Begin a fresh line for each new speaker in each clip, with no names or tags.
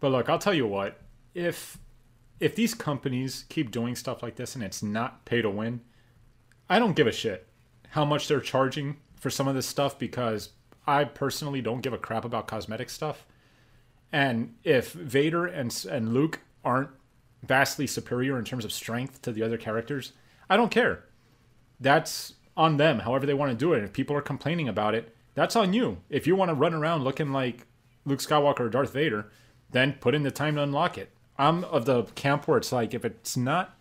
But look, I'll tell you what. If these companies keep doing stuff like this and it's not pay to win, I don't give a shit how much they're charging for some of this stuff, because I personally don't give a crap about cosmetic stuff. And if Vader and Luke aren't vastly superior in terms of strength to the other characters, I don't care. That's on them, however they want to do it. If people are complaining about it, that's on you. If you want to run around looking like Luke Skywalker or Darth Vader, then put in the time to unlock it. I'm of the camp where it's like, if it's not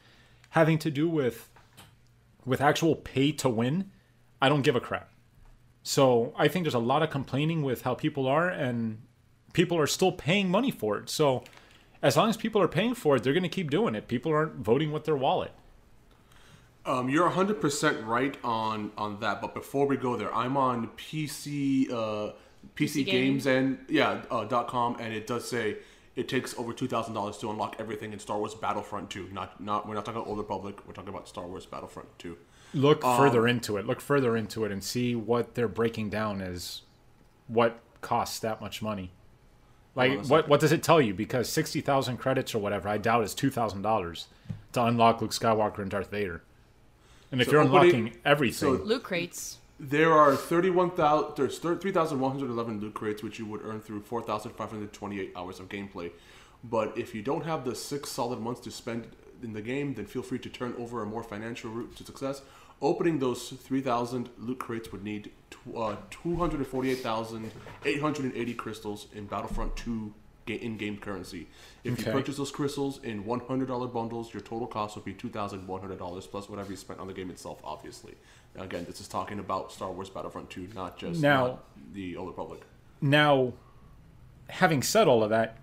having to do with actual pay to win, I don't give a crap. So I think there's a lot of complaining with how people are, and people are still paying money for it. So as long as people are paying for it, they're going to keep doing it. People aren't voting with their wallet.
You're 100% right on that. But before we go there, I'm on PC Games and .com, and it does say it takes over $2,000 to unlock everything in Star Wars Battlefront 2. We're not talking about Old Republic. We're talking about Star Wars Battlefront 2.
Look further into it. Look further into it and see what they're breaking down as what costs that much money. Like, what does it tell you? Because 60,000 credits or whatever, I doubt it's $2,000 to unlock Luke Skywalker and Darth Vader. And if you're unlocking everything...
Loot crates.
There are 3,111 loot crates, which you would earn through 4,528 hours of gameplay. But if you don't have the 6 solid months to spend in the game, then feel free to turn over a more financial route to success. Opening those 3,000 loot crates would need 248,880 crystals in Battlefront 2 in-game currency. If you purchase those crystals in $100 bundles, your total cost would be $2,100 plus whatever you spent on the game itself, obviously. Now, again, this is talking about Star Wars Battlefront 2, not just the Old Republic. Now,
having said all of that,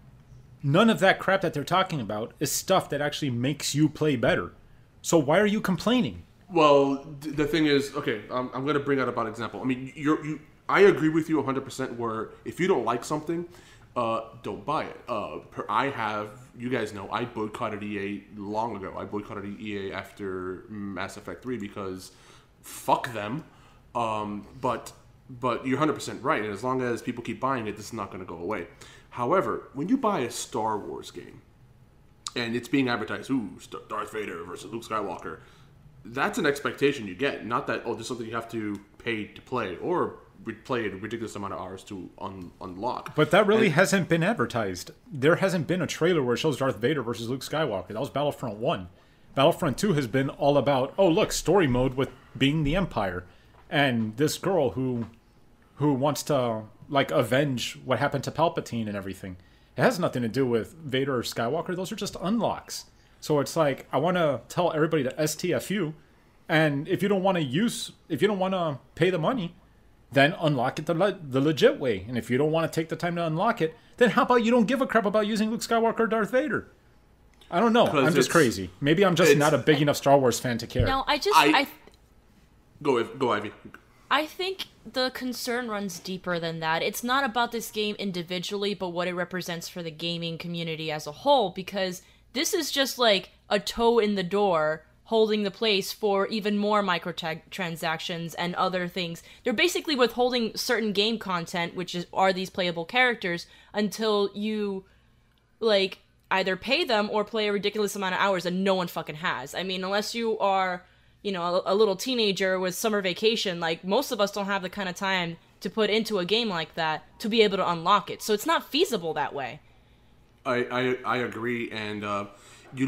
none of that crap that they're talking about is stuff that actually makes you play better. So why are you complaining?
Well, the thing is, okay, I'm going to bring out a bad example. I mean, I agree with you 100% where if you don't like something, don't buy it. You guys know, I boycotted EA long ago. I boycotted EA after Mass Effect 3 because fuck them. But you're 100% right. And as long as people keep buying it, this is not going to go away. However, when you buy a Star Wars game and it's being advertised, Darth Vader versus Luke Skywalker, that's an expectation you get. Not that, there's something you have to pay to play or play a ridiculous amount of hours to unlock.
But that really hasn't been advertised. There hasn't been a trailer where it shows Darth Vader versus Luke Skywalker. That was Battlefront 1. Battlefront 2 has been all about, story mode with being the Empire. And this girl who wants to, avenge what happened to Palpatine and everything. It has nothing to do with Vader or Skywalker. Those are just unlocks. So it's like, I want to tell everybody to STFU. And if you don't want to pay the money, then unlock it the legit way. And if you don't want to take the time to unlock it, then how about you don't give a crap about using Luke Skywalker or Darth Vader? I don't know. I'm just crazy. Maybe I'm just not a big enough Star Wars fan to care.
No,
Go, Ivy.
I think the concern runs deeper than that. It's not about this game individually, but what it represents for the gaming community as a whole, because this is just like a toe in the door holding the place for even more microtransactions and other things. They're basically withholding certain game content, which are these playable characters, until you, either pay them or play a ridiculous amount of hours that no one fucking has. I mean, unless you are, a little teenager with summer vacation, most of us don't have the kind of time to put into a game like that to be able to unlock it. So it's not feasible that way.
I agree, and you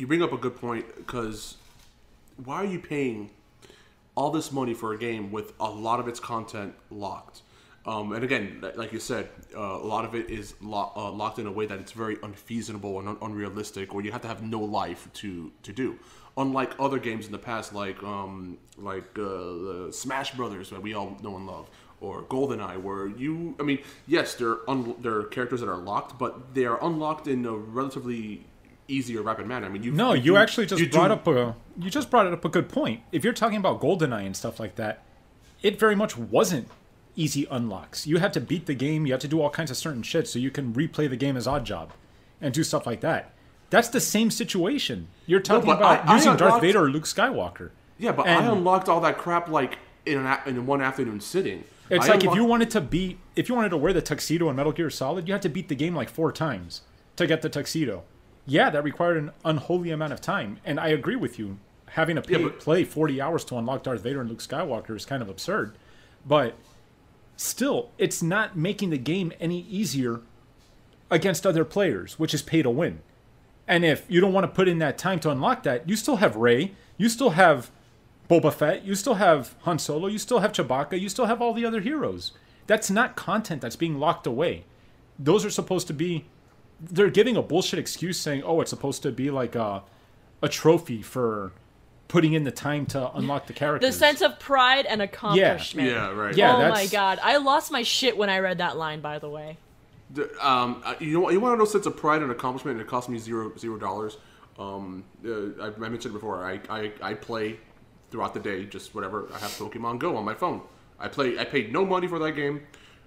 bring up a good point, because why are you paying all this money for a game with a lot of its content locked? And again, like you said, a lot of it is locked in a way that it's very unfeasible and unrealistic, or you have to have no life to do. Unlike other games in the past, like the Smash Brothers that we all know and love, or GoldenEye, where yes, there are characters that are locked, but they are unlocked in a relatively easy or rapid manner. You just brought up a good point. If you're talking about GoldenEye and stuff like that, it very much wasn't easy unlocks. You had to beat the game, you had to do all kinds of certain shit so you can replay the game as Oddjob and do stuff like that. That's the same situation. You're talking about using Darth Vader or Luke Skywalker. Yeah, but I unlocked all that crap in one afternoon sitting.
It's like if you wanted to wear the tuxedo in Metal Gear Solid, you had to beat the game like 4 times to get the tuxedo. Yeah, that required an unholy amount of time, and I agree with you. Having to play 40 hours to unlock Darth Vader and Luke Skywalker is kind of absurd, but still, it's not making the game any easier against other players, which is pay to win. And if you don't want to put in that time to unlock that, you still have Rey, you still have Boba Fett, you still have Han Solo, you still have Chewbacca, you still have all the other heroes. That's not content that's being locked away. Those are supposed to be... They're giving a bullshit excuse saying, oh, it's supposed to be like a trophy for putting in the time to unlock the characters.
The sense of pride and accomplishment.
Yeah, right.
Yeah,
oh my god. I lost my shit when I read that line, by the way.
You know, you want to know sense of pride and accomplishment, and it cost me $0. I mentioned before, I play throughout the day, just whatever. I have Pokemon Go on my phone. I paid no money for that game,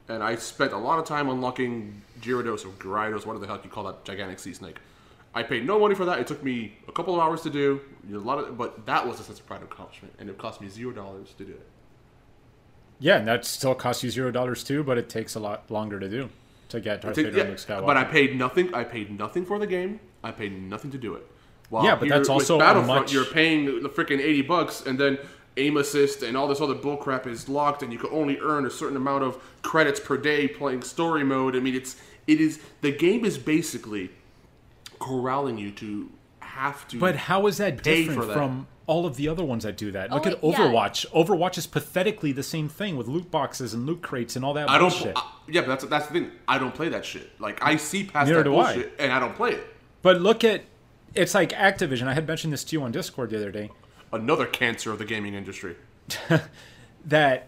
and I spent a lot of time unlocking Gyarados or Gyarados, whatever the hell you call that gigantic sea snake. I paid no money for that. It took me a couple of hours to do, but that was a sense of pride and accomplishment, and it cost me $0 to do it.
Yeah, and that still costs you $0 too, but it takes a lot longer to do to get Darth Vader and Luke Skywalker.
But I paid nothing. I paid nothing for the game. I paid nothing to do it. While
yeah, but that's also
with Battlefront, you're paying the freaking $80, and then aim assist and all this other bullcrap is locked, and you can only earn a certain amount of credits per day playing story mode. I mean, the game is basically corralling you to have to.
But how is that different from all of the other ones that do that? Look at Overwatch. Yeah. Overwatch is pathetically the same thing with loot boxes and loot crates and all that bullshit.
Yeah, but that's the thing. I don't play that shit. Like, I see past that bullshit, and I don't play it.
But look at, it's like Activision. I had mentioned this to you on Discord the other day.
Another cancer of the gaming industry.
That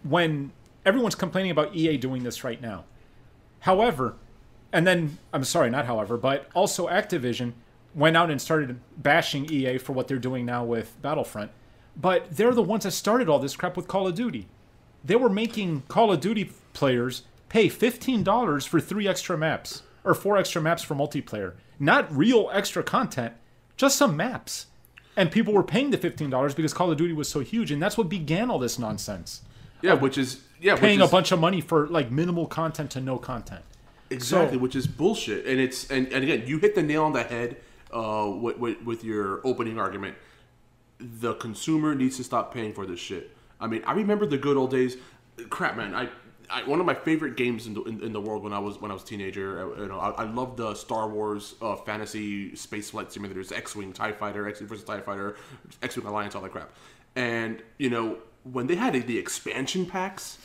when everyone's complaining about EA doing this right now. However, and then, I'm sorry, not however, but also Activision went out and started bashing EA for what they're doing now with Battlefront. But they're the ones that started all this crap with Call of Duty. They were making Call of Duty players pay $15 for 3 extra maps, or 4 extra maps for multiplayer. Not real extra content, just some maps. And people were paying the $15 because Call of Duty was so huge, and that's what began all this nonsense.
Yeah, which is
paying a bunch of money for like minimal content to no content.
Exactly, which is bullshit. And it's and again, you hit the nail on the head with your opening argument. The consumer needs to stop paying for this shit. I mean, I remember the good old days. Crap, man. I one of my favorite games in the world when I was a teenager. I loved the Star Wars fantasy space flight simulators, X-Wing, TIE Fighter, X-Wing versus TIE Fighter, X-Wing Alliance, all that crap. And when they had the expansion packs,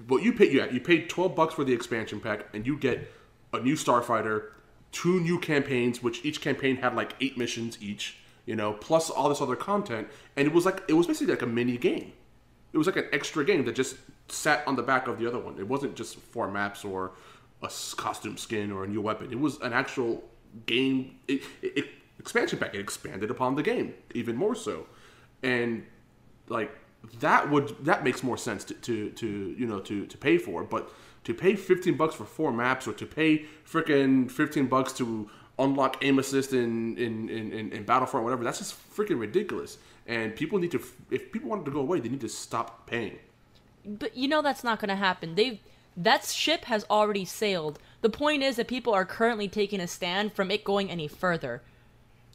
what you paid $12 for the expansion pack, and you get a new Starfighter, 2 new campaigns, which each campaign had like 8 missions each, plus all this other content, and it was basically like a mini game. It was like an extra game that just sat on the back of the other one. It wasn't just 4 maps or a costume skin or a new weapon. It was an actual game expansion pack. It expanded upon the game even more so, and like that makes more sense to pay for. But to pay $15 for 4 maps, or to pay freaking $15 to unlock aim assist in Battlefront, whatever, that's just freaking ridiculous. And people need to, if people want it to go away, they need to stop paying.
But that's not going to happen. That ship has already sailed. The point is that people are currently taking a stand from it going any further.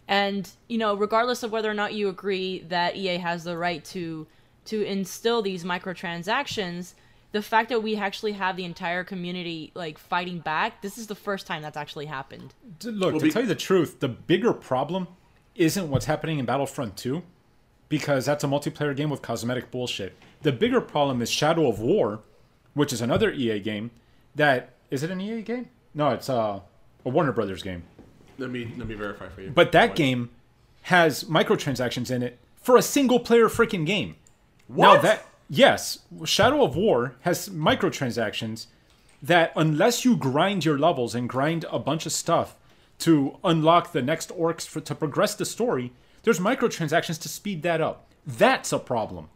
And, regardless of whether or not you agree that EA has the right to instill these microtransactions, the fact that we actually have the entire community fighting back, this is the first time that's actually happened.
Look, to tell you the truth, the bigger problem isn't what's happening in Battlefront 2, because that's a multiplayer game with cosmetic bullshit. The bigger problem is Shadow of War, which is another EA game. Is it an EA game? No, it's a Warner Brothers game.
Let me verify for you.
But that game has microtransactions in it for a single player freaking game.
What?
Now yes, Shadow of War has microtransactions that, unless you grind your levels and grind a bunch of stuff to unlock the next orcs to progress the story, there's microtransactions to speed that up. That's a problem.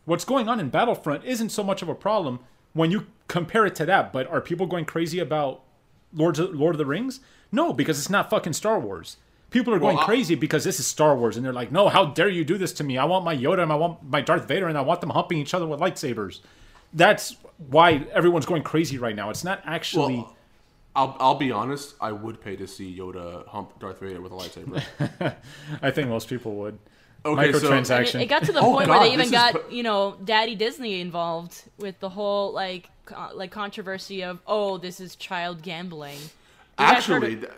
What's going on in Battlefront isn't so much of a problem when you compare it to that, but are people going crazy about Lord of the Rings? No, because it's not fucking Star Wars. People are going crazy because this is Star Wars, and they're like, no, how dare you do this to me? I want my Yoda, and I want my Darth Vader, and I want them humping each other with lightsabers. That's why everyone's going crazy right now. It's not actually.
Well, I'll be honest. I would pay to see Yoda hump Darth Vader with a lightsaber.
I think most people would.
Okay,
Microtransaction.
And it got to the
Oh,
point
God,
where they even
this
got,
is
Daddy Disney involved with the whole like controversy of, oh, this is child gambling. You guys heard
Actually,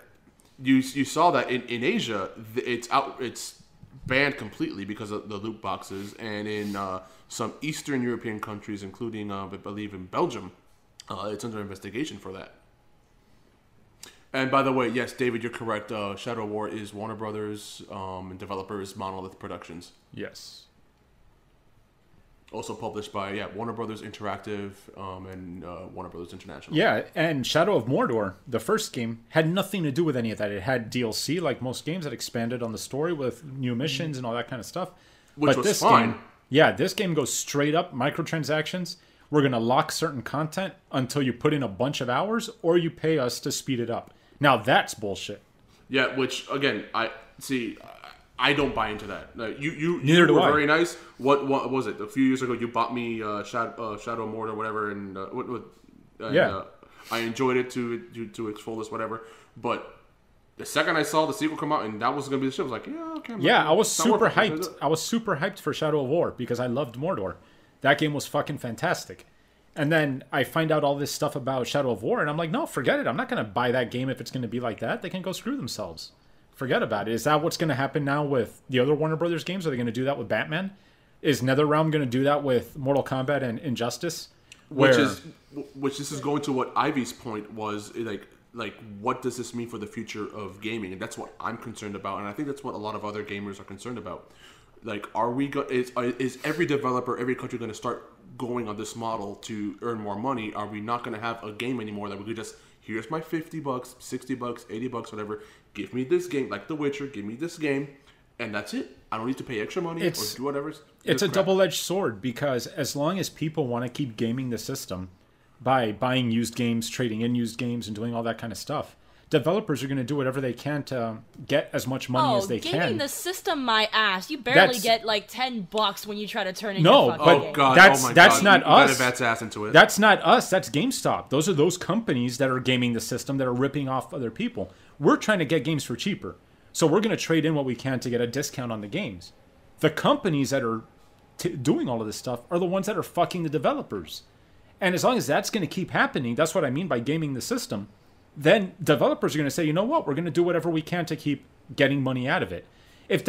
you saw that in Asia, it's banned completely because of the loot boxes, and in some Eastern European countries, including I believe in Belgium, it's under investigation for that. And by the way, yes, David, you're correct. Shadow War is Warner Brothers and developers Monolith Productions.
Yes.
Also published by Warner Brothers Interactive and Warner Brothers International.
Yeah, and Shadow of Mordor, the first game, had nothing to do with any of that. It had DLC, like most games, that expanded on the story with new missions and all that kind of stuff.
Which
but
was
this
fine.
game, this game goes straight up microtransactions. We're going to lock certain content until you put in a bunch of hours or you pay us to speed it up. Now that's bullshit.
Yeah, which again, I don't buy into that.
Neither do
were
I.
very nice. What was it? A few years ago, you bought me Shadow Mordor or whatever, and I enjoyed it to its fullest, whatever. But the second I saw the sequel come out and that was going to be the show, I was like, yeah, okay.
I was super hyped. I was super hyped for Shadow of War because I loved Mordor. That game was fucking fantastic. And then I find out all this stuff about Shadow of War, and I'm like, no, forget it. I'm not going to buy that game if it's going to be like that. They can go screw themselves. Forget about it. Is that what's going to happen now with the other Warner Brothers games? Are they going to do that with Batman? Is NetherRealm going to do that with Mortal Kombat and Injustice?
Which this is going to what Ivy's point was, like what does this mean for the future of gaming? And that's what I'm concerned about, and I think that's what a lot of other gamers are concerned about. Like, is every developer, every country going to start going on this model to earn more money? Are we not going to have a game anymore that we could just, here's my $50, $60, $80, whatever, give me this game, like The Witcher, give me this game, and that's it. I don't need to pay extra money or do whatever.
It's a double-edged sword, because as long as people want to keep gaming the system by buying used games, trading in used games, and doing all that kind of stuff, developers are going to do whatever they can to get as much money as they can.
Gaming the system, my ass. You barely get like $10 when you try to turn in
no,
your fucking
but
game.
God,
that's not us.
You got ass into it.
That's not us. That's GameStop. Those are those companies that are gaming the system, that are ripping off other people. We're trying to get games for cheaper, so we're going to trade in what we can to get a discount on the games. The companies that are doing all of this stuff are the ones that are fucking the developers. And as long as that's going to keep happening, that's what I mean by gaming the system, then developers are going to say, you know what, we're going to do whatever we can to keep getting money out of it. If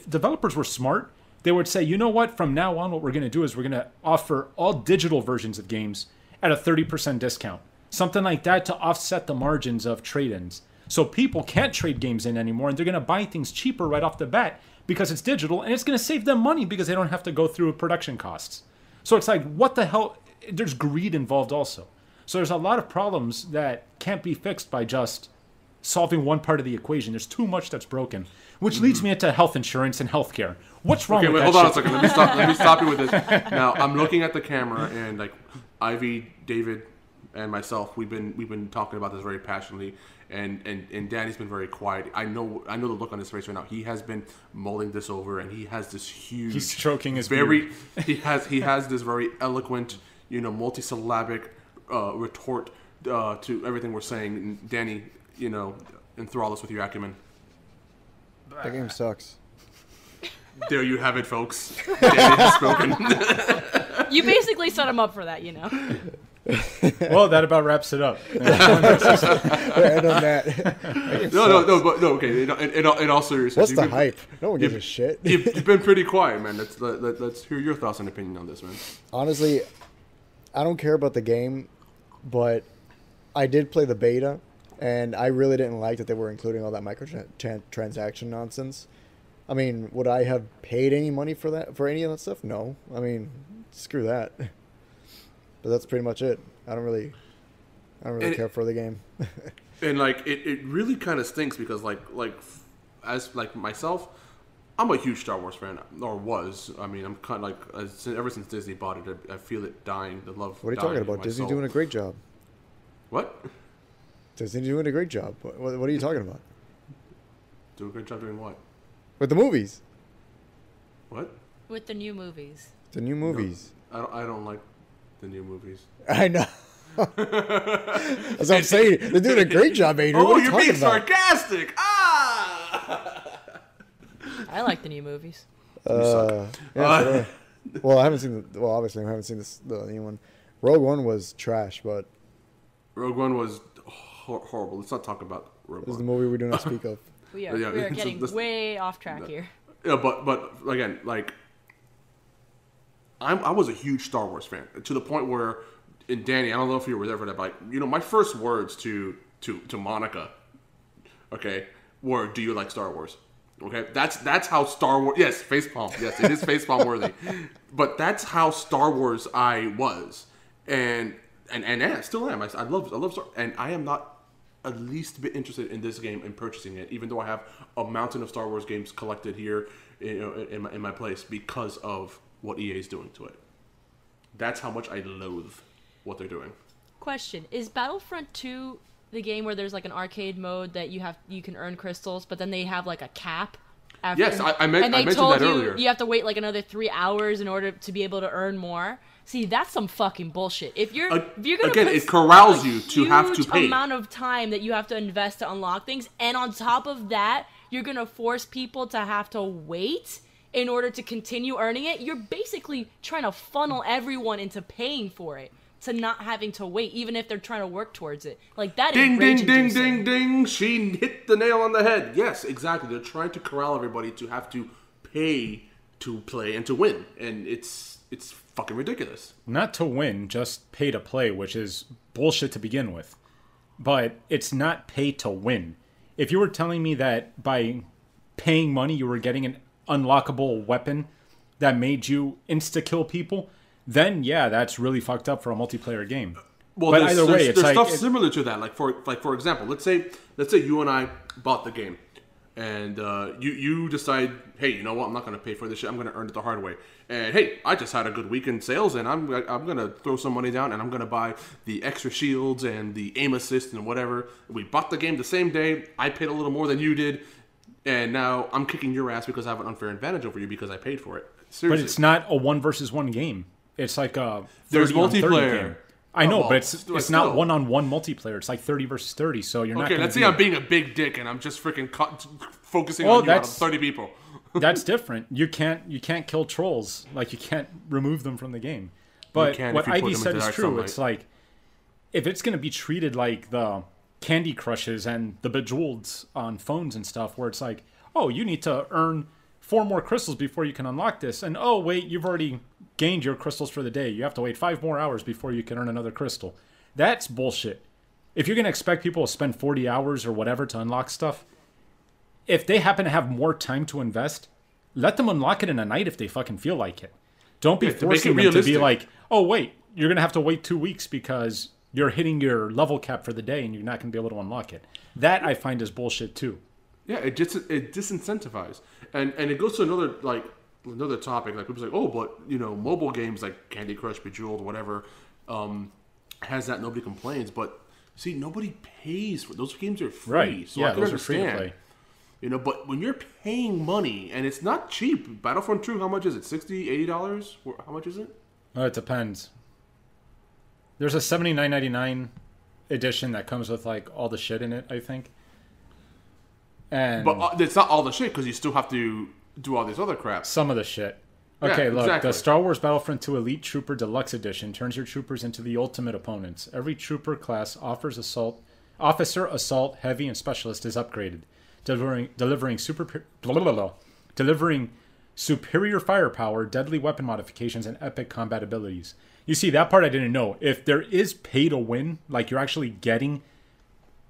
developers were smart, they would say, you know what, from now on, what we're going to do is we're going to offer all digital versions of games at a 30% discount. Something like that to offset the margins of trade-ins. So people can't trade games in anymore, and they're going to buy things cheaper right off the bat because it's digital, and it's going to save them money because they don't have to go through production costs. So it's like, what the hell? There's greed involved also. So there's a lot of problems that can't be fixed by just solving one part of the equation. There's too much that's broken, which leads me into health insurance and healthcare. What's wrong with that
hold on a
shit?
second. Let me stop you with this. Now, I'm looking at the camera, and like Ivy, David, and myself, we've been talking about this very passionately, and Danny's been very quiet. I know the look on his face right now. He has been mulling this over, and he has this huge.
He's stroking his beard.
He has this very eloquent, multisyllabic retort to everything we're saying. And Danny, enthrall us with your acumen.
That game sucks.
There you have it, folks. Danny has spoken.
You basically set him up for that,
Well, that about wraps it up.
End on that.
No, okay. In all seriousness,
What's the hype? No one gives a shit.
You've been pretty quiet, man. Let's hear your thoughts and opinion on this, man.
Honestly, I don't care about the game, but I did play the beta, and I really didn't like that they were including all that microtransaction nonsense. I mean, would I have paid any money for any of that stuff? No. I mean, screw that. But that's pretty much it. I don't really care for the game.
And it really kind of stinks because as myself, I'm a huge Star Wars fan, or was. I mean, I'm kind of ever since Disney bought it, I feel it dying. The love.
What are you talking about? Disney doing a great job.
What?
Disney doing a great job. What are you talking about?
Do a great job doing what?
With the movies.
What?
With the new movies.
The new movies.
No, I don't like the new movies.
I know. That's what I'm saying. They're doing a great job, Adrian.
Oh,
What are you
you're
talking
being
about?
sarcastic. Ah.
I like the new movies.
Yeah, so, well, I haven't seen the. Well, obviously, I haven't seen the new one. Rogue One was trash, but
Rogue One was horrible. Let's not talk about Rogue
this is
One.
the movie we do not speak of.
We are
Yeah,
getting way off track here.
Yeah, but again, like, I was a huge Star Wars fan to the point where, and Danny, I don't know if you were there for that, but my first words to Monica, okay, were, "Do you like Star Wars?" Okay, that's how Star Wars. Yes, facepalm. Yes, it is facepalm worthy. But that's how Star Wars I was, and I still am. I love Star, and I am not at least a bit interested in this game and purchasing it, even though I have a mountain of Star Wars games collected here, in my place because of what EA is doing to it. That's how much I loathe what they're doing.
Question: is Battlefront 2 the game where there's like an arcade mode that you can earn crystals, but then they have like a cap?
Yes, I mentioned that earlier.
You have to wait like another 3 hours in order to be able to earn more. See, that's some fucking bullshit. If you're gonna
again,
put
it corrals you to have to
huge
pay
amount of time that you have to invest to unlock things, and on top of that, you're gonna force people to have to wait in order to continue earning it. You're basically trying to funnel everyone into paying for it, to not having to wait, even if they're trying to work towards it. Like, that
Ding,
is
ding, ding,
rage-inducing.
ding, ding. She hit the nail on the head. Yes, exactly. They're trying to corral everybody to have to pay to play and to win. And it's fucking ridiculous.
Not to win, just pay to play, which is bullshit to begin with. But it's not pay to win. If you were telling me that by paying money you were getting an unlockable weapon that made you insta-kill people, then yeah, that's really fucked up for a multiplayer game.
Well,
but either way, it's
there's
like
stuff similar to that. Like for example, let's say you and I bought the game, and you decide, hey, you know what? I'm not going to pay for this shit. I'm going to earn it the hard way. And hey, I just had a good week in sales, and I'm going to throw some money down, and I'm going to buy the extra shields and the aim assist and whatever. We bought the game the same day. I paid a little more than you did, and now I'm kicking your ass because I have an unfair advantage over you because I paid for it. Seriously.
But it's not a 1 versus 1 game. It's like a 30
There's
on 30
multiplayer.
game. I know,
well,
but it's
still.
not 1-on-1 multiplayer. It's like 30 versus 30. So you're not.
Okay,
gonna
let's say I'm being a big dick and I'm just freaking focusing on you out of 30 people.
That's different. You can't kill trolls. Like, you can't remove them from the game. But what Ivy said is true. It's like, if it's going to be treated like the Candy Crushes and the Bejeweleds on phones and stuff, where it's like, oh, you need to earn 4 more crystals before you can unlock this, and oh wait, you've already gained your crystals for the day. You have to wait 5 more hours before you can earn another crystal. That's bullshit. If you're going to expect people to spend 40 hours or whatever to unlock stuff, if they happen to have more time to invest, let them unlock it in a night if they fucking feel like it. Don't be forcing them to be like, oh wait, you're going to have to wait 2 weeks because you're hitting your level cap for the day and you're not going to be able to unlock it. That I find is bullshit too.
Yeah, it disincentivizes. And it goes to another topic. Like, people's like, oh, but mobile games like Candy Crush, Bejeweled, whatever, has that, nobody complains. But see, nobody pays for those games. Are free,
right?
So
yeah,
I can
those
understand.
Are free to play.
But when you're paying money and it's not cheap, Battlefront 2, how much is it? $60, $80? How much is it?
It depends. There's a $79.99 edition that comes with like all the shit in it, I think.
But it's not all the shit because you still have to do all this other crap.
Some of the shit. Okay,
yeah,
look,
exactly.
The Star Wars Battlefront 2 Elite Trooper Deluxe Edition turns your troopers into the ultimate opponents. Every trooper class officer, assault, heavy, and specialist is upgraded, delivering superior firepower, deadly weapon modifications, and epic combat abilities. You see, that part I didn't know. If there is pay to win, like you're actually getting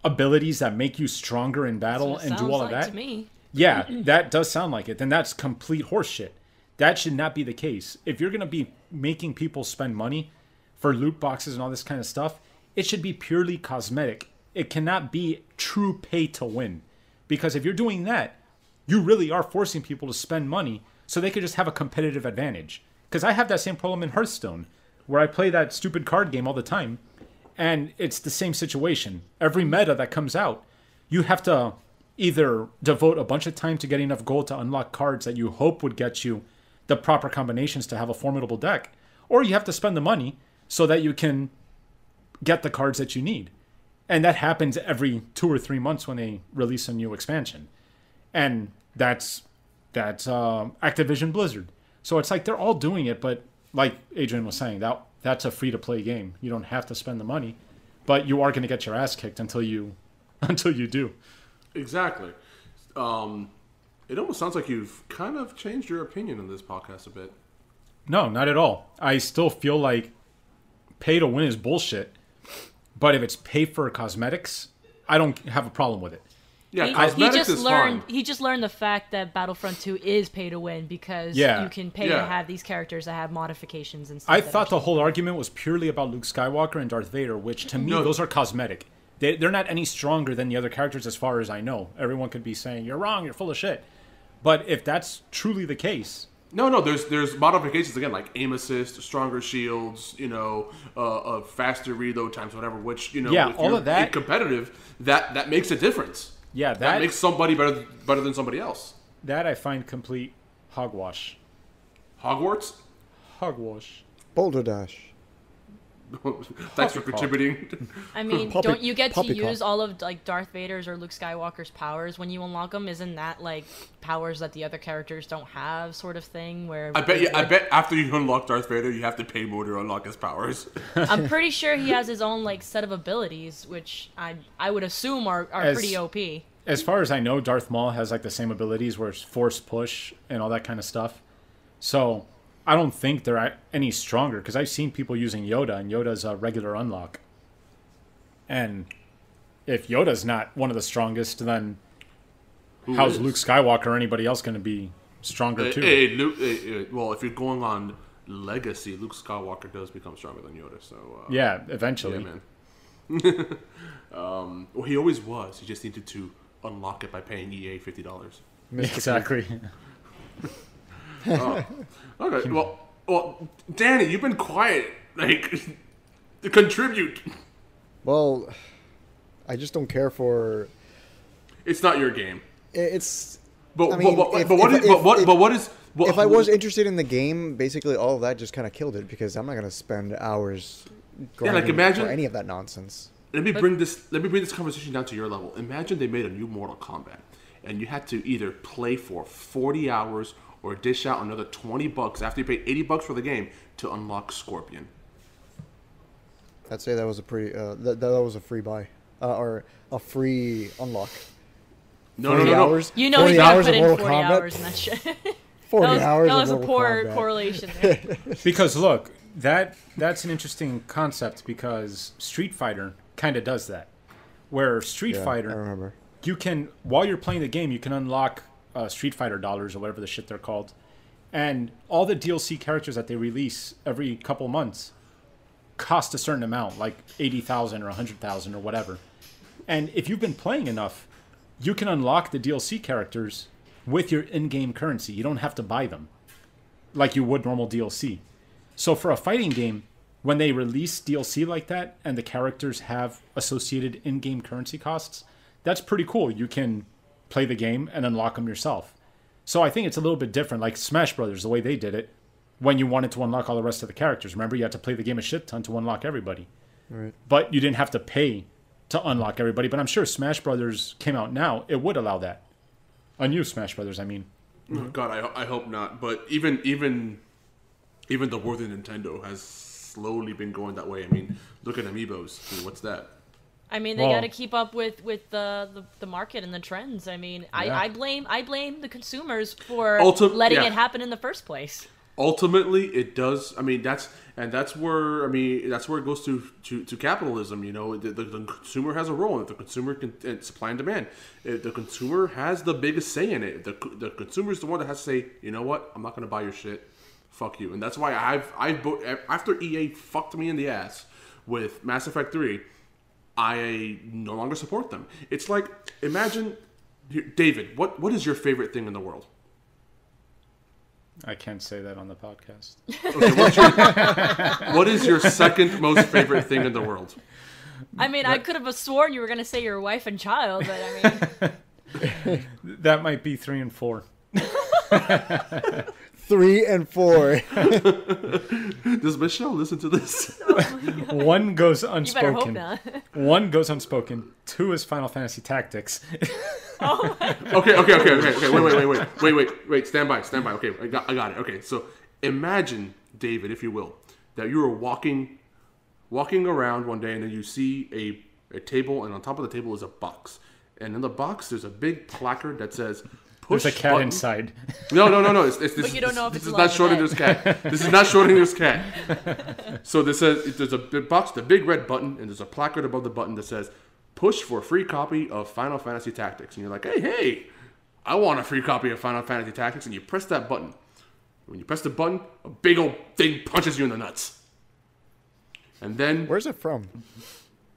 abilities that make you stronger in battle and do all of that.
To me.
Yeah, that does sound like it. Then that's complete horseshit. That should not be the case. If you're going to be making people spend money for loot boxes and all this kind of stuff, it should be purely cosmetic. It cannot be true pay to win. Because if you're doing that, you really are forcing people to spend money so they could just have a competitive advantage. Because I have that same problem in Hearthstone, where I play that stupid card game all the time, and it's the same situation. Every meta that comes out, you have to either devote a bunch of time to getting enough gold to unlock cards that you hope would get you the proper combinations to have a formidable deck, or you have to spend the money so that you can get the cards that you need. And that happens every 2 or 3 months when they release a new expansion. And that's Activision Blizzard. So it's like they're all doing it, but like Adrian was saying, that's a free-to-play game. You don't have to spend the money, but you are going to get your ass kicked until you do.
Exactly. It almost sounds like you've kind of changed your opinion on this podcast a bit.
No, not at all. I still feel like pay to win is bullshit, but if it's pay for cosmetics, I don't have a problem with it.
Yeah, cosmetics is fine.
He just learned the fact that Battlefront 2 is pay to win because you can pay to have these characters that have modifications and stuff.
I thought the whole argument was purely about Luke Skywalker and Darth Vader, which to me, those are cosmetic. They're not any stronger than the other characters as far as I know. Everyone could be saying, you're wrong, you're full of shit. But if that's truly the case...
No, there's modifications, again, like aim assist, stronger shields, faster reload times, whatever, which, if
all
you're
of that
competitive, that makes a difference.
Yeah,
that makes somebody better than somebody else.
That I find complete hogwash.
Hogwarts?
Hogwash.
Boulder Dash.
Thanks for contributing.
I mean, don't you get to use all of like Darth Vader's or Luke Skywalker's powers when you unlock them? Isn't that like powers that the other characters don't have, sort of thing? Where
I bet after you unlock Darth Vader, you have to pay more to unlock his powers.
I'm pretty sure he has his own like set of abilities, which I would assume are pretty OP.
As far as I know, Darth Maul has like the same abilities where it's force push and all that kind of stuff. So I don't think they're any stronger because I've seen people using Yoda, and Yoda's a regular unlock. And if Yoda's not one of the strongest, then how's Luke Skywalker or anybody else going to be stronger too?
Well, if you're going on legacy, Luke Skywalker does become stronger than Yoda. So
yeah, eventually.
Yeah, man. Well, he always was. He just needed to unlock it by paying EA $50.
Exactly.
Okay. Well, Danny, you've been quiet. Like, to contribute.
Well, I just don't care for.
It's not your game.
It's.
But
I mean,
what is?
If I was interested in the game, basically all of that just kind of killed it because I'm not going to spend hours grinding for any of that nonsense.
Let me bring this conversation down to your level. Imagine they made a new Mortal Kombat, and you had to either play for 40 hours or dish out another $20 after you paid $80 for the game to unlock Scorpion.
I'd say that was a pretty that was a free buy or a free unlock.
No.
Hours,
you know,
40
you
hours
put
of
in
Mortal
40
Kombat.
hours in that shit.
40
that was,
hours.
That was
of
a
Mortal
poor
Kombat.
correlation there.
Because look, that's an interesting concept because Street Fighter kind of does that, where Street Fighter,
I remember.
You can, while you're playing the game, you can unlock Street Fighter dollars or whatever the shit they're called, and all the DLC characters that they release every couple months cost a certain amount, like 80,000 or 100,000 or whatever. And if you've been playing enough, you can unlock the DLC characters with your in-game currency. You don't have to buy them like you would normal DLC. So for a fighting game, when they release DLC like that and the characters have associated in-game currency costs, that's pretty cool. You can play the game and unlock them yourself. So I think it's a little bit different, like Smash Brothers, the way they did it, when you wanted to unlock all the rest of the characters. Remember, you had to play the game a shit ton to unlock everybody.
Right.
But you didn't have to pay to unlock everybody. But I'm sure Smash Brothers came out now, it would allow that. A new Smash Brothers, I mean.
Oh, God, I hope not. But even the worthy Nintendo has slowly been going that way. I mean, look at Amiibos. I mean, what's that?
I mean, they got to keep up with the market and the trends. I mean, yeah. I blame the consumers for letting it happen in the first place.
Ultimately, it does. I mean, that's where it goes to capitalism. You know, the consumer has a role in it. The consumer can supply and demand. The consumer has the biggest say in it. The consumer is the one that has to say, you know what, I'm not going to buy your shit. Fuck you. And that's why after EA fucked me in the ass with Mass Effect 3, I no longer support them. It's like, imagine, David, what is your favorite thing in the world?
I can't say that on the podcast.
Okay, what is your second most favorite thing in the world?
I mean, I could have sworn you were going to say your wife and child, but I mean...
That might be 3 and 4.
3 and 4.
Does Michelle listen to this?
One goes
You better hope
unspoken.
not.
One goes unspoken. 2 is Final Fantasy Tactics.
Okay. Wait. Stand by. Okay, I got it. Okay, so imagine, David, if you will, that you were walking around one day and then you see a table, and on top of the table is a box, and in the box there's a big placard that says push
There's a cat
button.
inside.
No. This,
But you don't know if
this
it's
is
alive
not
or
Schrodinger's cat. This is not Schrodinger's cat. So this says there's a big box, the big red button, and there's a placard above the button that says push for a free copy of Final Fantasy Tactics. And you're like, hey, I want a free copy of Final Fantasy Tactics, and you press that button. When you press the button, a big old thing punches you in the nuts. And then
Where's it from?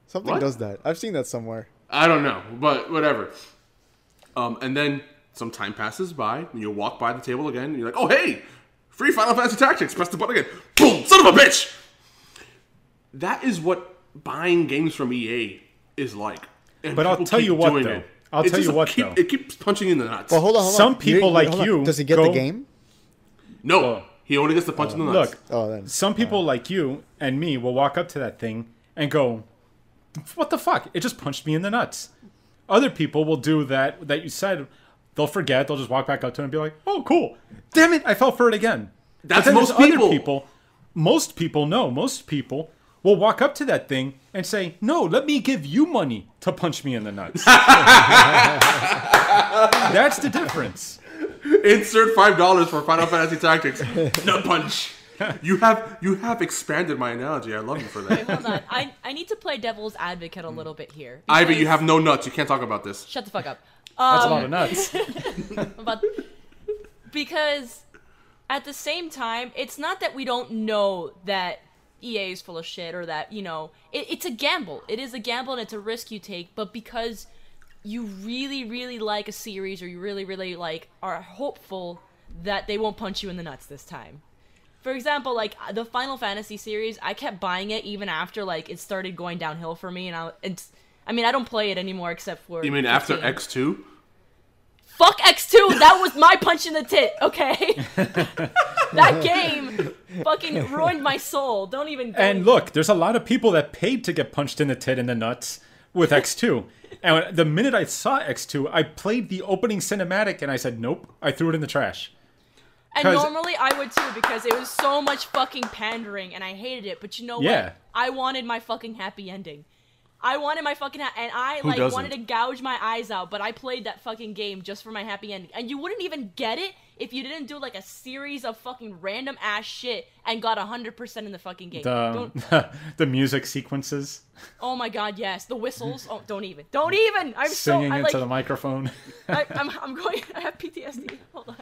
Something
What?
does that. I've seen that somewhere.
I don't know, but whatever. And then some time passes by, and you walk by the table again, and you're like, oh, hey, free Final Fantasy Tactics. Press the button again. Boom, son of a bitch. That is what buying games from EA is like. And
But I'll
people
tell
keep
you what,
doing
though.
it.
I'll
It's
tell you
just
what, though.
It keeps punching you in the nuts.
But hold on.
Some people like
hold on.
you
Does he get
go-
the game?
No, he only gets the punch in the nuts.
Look,
Oh, then.
some people like you and me will walk up to that thing and go, what the fuck? It just punched me in the nuts. Other people will do that you said. They'll forget. They'll just walk back up to it and be like, oh, cool. Damn it, I fell for it again.
That's
But then
most
there's
people.
Other people. Most people will walk up to that thing and say, no, let me give you money to punch me in the nuts. That's the difference.
Insert $5 for Final Fantasy Tactics. Nut punch. You have expanded my analogy. I love you for that.
Hold on. I need to play devil's advocate a little bit here.
Ivy,
because-
you have no nuts. You can't talk about this.
Shut the fuck up.
That's a lot of nuts.
Because at the same time, it's not that we don't know that EA is full of shit or that, it's a gamble. It is a gamble and it's a risk you take, but because you really, really like a series or you really, really are hopeful that they won't punch you in the nuts this time. For example, the Final Fantasy series, I kept buying it even after it started going downhill for me, and I don't play it anymore except for.
You mean after
15.
X2?
Fuck X2! That was my punch in the tit, okay? That game fucking ruined my soul. Don't even.
And look, there's a lot of people that paid to get punched in the tit and the nuts with X2. And the minute I saw X2, I played the opening cinematic and I said, nope, I threw it in the trash.
And
'Cause-
normally I would too because it was so much fucking pandering and I hated it. But you know
Yeah.
what? I wanted my fucking happy ending. I wanted my fucking and I
Who doesn't?
wanted to gouge my eyes out, but I played that fucking game just for my happy ending. And you wouldn't even get it if you didn't do a series of fucking random ass shit and got 100% in the fucking game.
The music sequences,
Oh my god, yes, the whistles. Oh, don't even. I'm
singing
so I
into the microphone.
I'm going. I have PTSD. Hold on.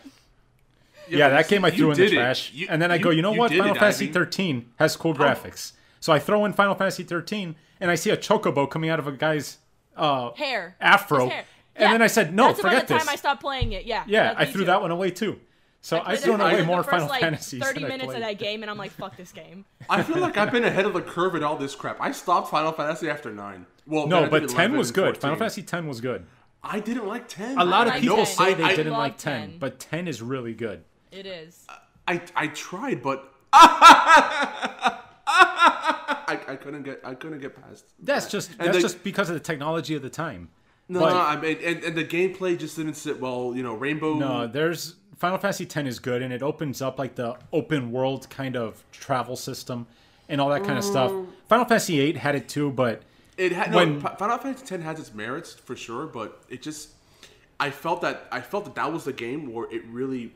Yeah,
but
that game I
you
threw in the
did it.
trash.
You-
And then I go, you know
you
what?
did
Final
it,
Fantasy
Ivy.
13 has cool graphics. So I throw in Final Fantasy 13 and I see a chocobo coming out of a guy's
Hair.
afro.
His hair.
And
Yeah,
then I said, no,
that's
forget
about the time
this.
I stopped playing it. Yeah.
Yeah, I
me
threw
too.
that one away too. So
I
I've
played
thrown
the
away
first,
more
the
Final
first,
Fantasies
30
than I
minutes of
played.
that game, and I'm like, fuck this game.
I feel like I've been ahead of the curve in all this crap. I stopped Final Fantasy after 9. Well, then
No,
I
but
did
10
11
was
and
good.
14.
Final Fantasy 10 was good.
I didn't like 10.
A lot of
like
people
10.
say they
I
didn't
love
like 10,
10.
but 10 is really good.
It is.
I tried, but I couldn't get past.
That's just because of the technology of the time.
No,
But-
I mean, and the gameplay just didn't sit well. Rainbow.
No, there's Final Fantasy X is good, and it opens up the open world kind of travel system and all that kind of stuff. Final Fantasy VIII had it too, but
It had
when-
Final Fantasy X has its merits for sure, but it just I felt that was the game where it really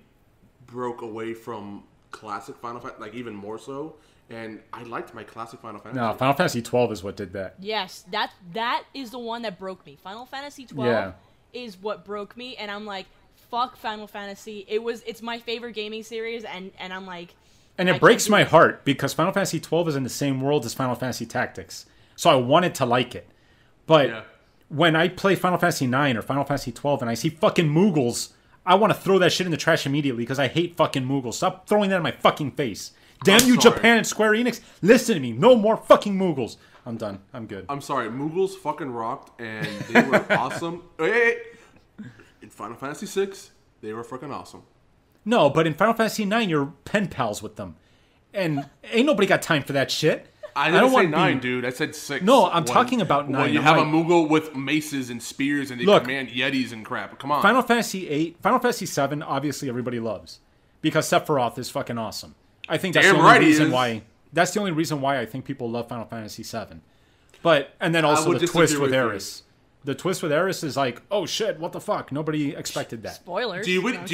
broke away from classic Final Fantasy, even more so. And I liked my classic Final Fantasy.
no, Final Fantasy 12 is what did that.
Yes, that is the one that broke me. Final Fantasy 12
Yeah.
is what broke me, and I'm like, fuck Final Fantasy. It's my favorite gaming series, and I'm like.
And
I
it
can't
breaks
do
my
this.
heart because Final Fantasy 12 is in the same world as Final Fantasy Tactics. So I wanted to like it. But
Yeah.
when I play Final Fantasy 9 or Final Fantasy 12 and I see fucking Moogles, I want to throw that shit in the trash immediately because I hate fucking Moogles. Stop throwing that in my fucking face. Damn
I'm
you,
sorry.
Japan and Square Enix. Listen to me. No more fucking Moogles. I'm done. I'm good.
I'm sorry, Moogles fucking rocked, and they were awesome. Hey. In Final Fantasy VI, they were fucking awesome.
No, but in Final Fantasy IX, you're pen pals with them. And ain't nobody got time for that shit.
I didn't
don't
say
want
9, dude. I said 6.
No, I'm talking about 9.
When you
I'm
have a
like,
Moogle with maces and spears and they
Look,
command Yetis and crap. Come on.
Final Fantasy 8, Final Fantasy 7, obviously everybody loves. Because Sephiroth is fucking awesome. I think that's
Damn
the only
right he
reason
is.
why. That's the only reason why I think people love Final Fantasy 7. But, and then also
would
the twist
disagree
with
with you.
Eris. The twist with Eris is like, oh shit, what the fuck? Nobody expected that.
Spoilers.
Do you want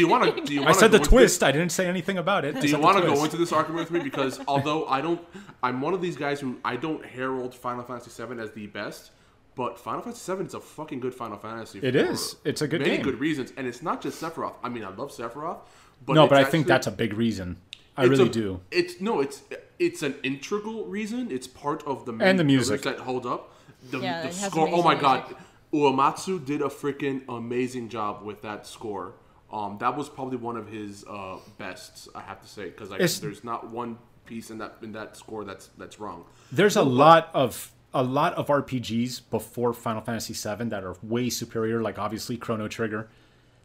to?
I said the twist. I didn't say anything about it.
Do you want to go into this argument with me? Because although I'm one of these guys who I don't herald Final Fantasy VII as the best, but Final Fantasy VII is a fucking good Final Fantasy.
It is. It's a good
many
game.
good reasons, and it's not just Sephiroth. I mean, I love Sephiroth, but
No,
it's
but I
actually,
think that's a big reason. I really do.
It's an integral reason. It's part of the main
And the music.
pillars that hold up. The
Yeah, it has
score. Oh my
amazing
god,
music.
Uematsu did a freaking amazing job with that score. That was probably one of his bests, I have to say, because there's not one piece in that score that's wrong.
There's a lot of RPGs before Final Fantasy VII that are way superior, like obviously Chrono Trigger.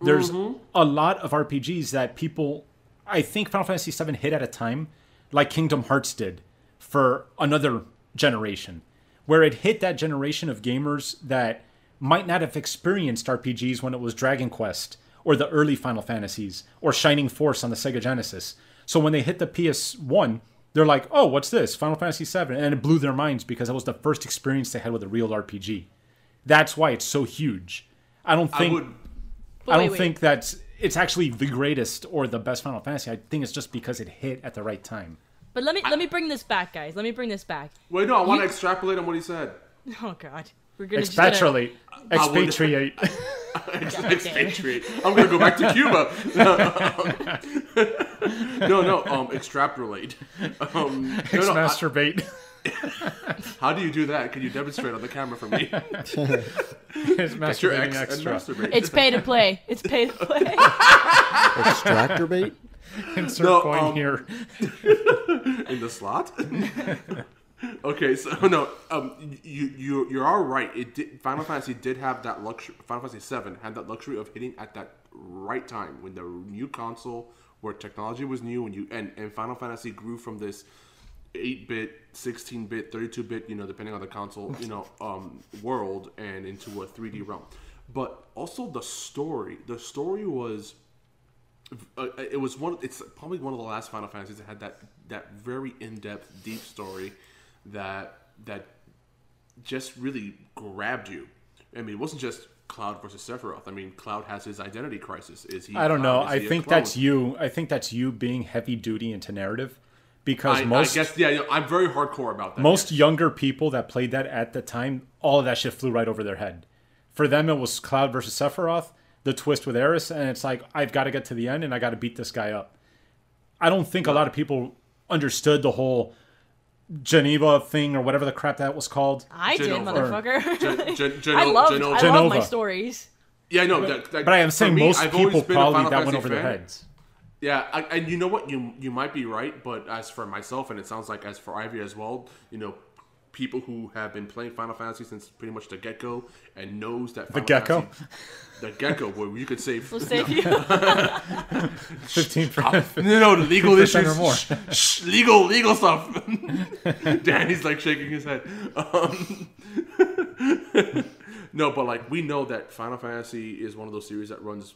There's a lot of RPGs that people, I think Final Fantasy VII hit at a time, like Kingdom Hearts did for another generation, where it hit that generation of gamers that might not have experienced RPGs when it was Dragon Quest or the early Final Fantasies or Shining Force on the Sega Genesis. So when they hit the PS1, they're like, oh, what's this? Final Fantasy VII. And it blew their minds because it was the first experience they had with a real RPG. That's why it's so huge. I don't think that it's actually the greatest or the best Final Fantasy. I think it's just because it hit at the right time.
But let me bring this back, guys. Let me bring this back.
Wait, no, I want to extrapolate on what he said.
Oh God, we're gonna
Expatriate. Expatriate.
Expatriate. I'm gonna go back to Cuba. No, extrapolate.
Exmasturbate.
How do you do that? Can you demonstrate on the camera for me?
It's
Get your
masturbating
ex and
extra.
masturbate.
It's pay to play. It's pay to play.
Extractor bait?
Insert coin here.
In the slot. Okay, so no, you're all right. Final Fantasy did have that luxury. Final Fantasy VII had that luxury of hitting at that right time when the new console, where technology was new, and Final Fantasy grew from this 8-bit, 16-bit, 32-bit, depending on the console, world, and into a 3D realm. But also the story. The story was. It's probably one of the last Final Fantasies that had that very in-depth, deep story that just really grabbed you. I mean, it wasn't just Cloud versus Sephiroth. I mean, Cloud has his identity crisis. Is he?
I don't know.
Cloud? Is
I
he a
think
clone?
that's you. I think that's you being heavy duty into narrative, because
I guess I'm very hardcore about that.
most younger people that played that at the time, all of that shit flew right over their head. For them, it was Cloud versus Sephiroth, the twist with Eris, and it's like, I've got to get to the end and I got to beat this guy up. I don't think a lot of people understood the whole Geneva thing or whatever the crap that was called.
I did,
Genova.
motherfucker. I love
Genova.
my stories.
Yeah, no.
But I am saying most people probably that went over their heads.
Yeah, and you know what? You might be right, but as for myself, and it sounds like as for Ivy as well, people who have been playing Final Fantasy since pretty much the get-go and knows that Final Fantasy, the get-go, where you could save.
We'll save you.
15%.
No, legal issues
or more.
legal stuff. Danny's like shaking his head. No, but like we know that Final Fantasy is one of those series that runs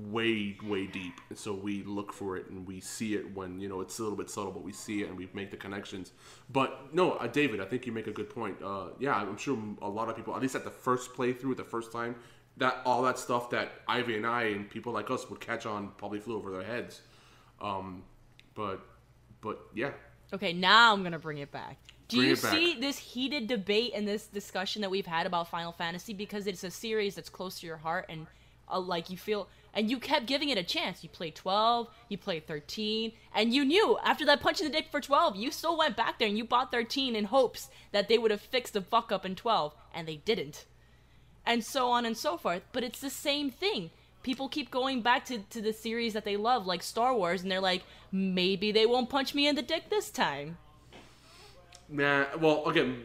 way deep, and so we look for it and we see it when it's a little bit subtle, but we see it and we make the connections. But no, David, I think you make a good point. Yeah, I'm sure a lot of people, at least at the first playthrough, the first time, that all that stuff that Ivy and I and people like us would catch on probably flew over their heads. But yeah.
Okay, now I'm gonna bring it back. Do
Bring
you
it back.
see this heated debate and this discussion that we've had about Final Fantasy, because it's a series that's close to your heart and like you feel, and you kept giving it a chance. You played 12, you played 13, and you knew after that punch in the dick for 12, you still went back there and you bought 13 in hopes that they would have fixed the fuck up in 12, and they didn't. And so on and so forth. But it's the same thing. People keep going back to the series that they love, like Star Wars, and they're like, maybe they won't punch me in the dick this time.
Nah, well, again,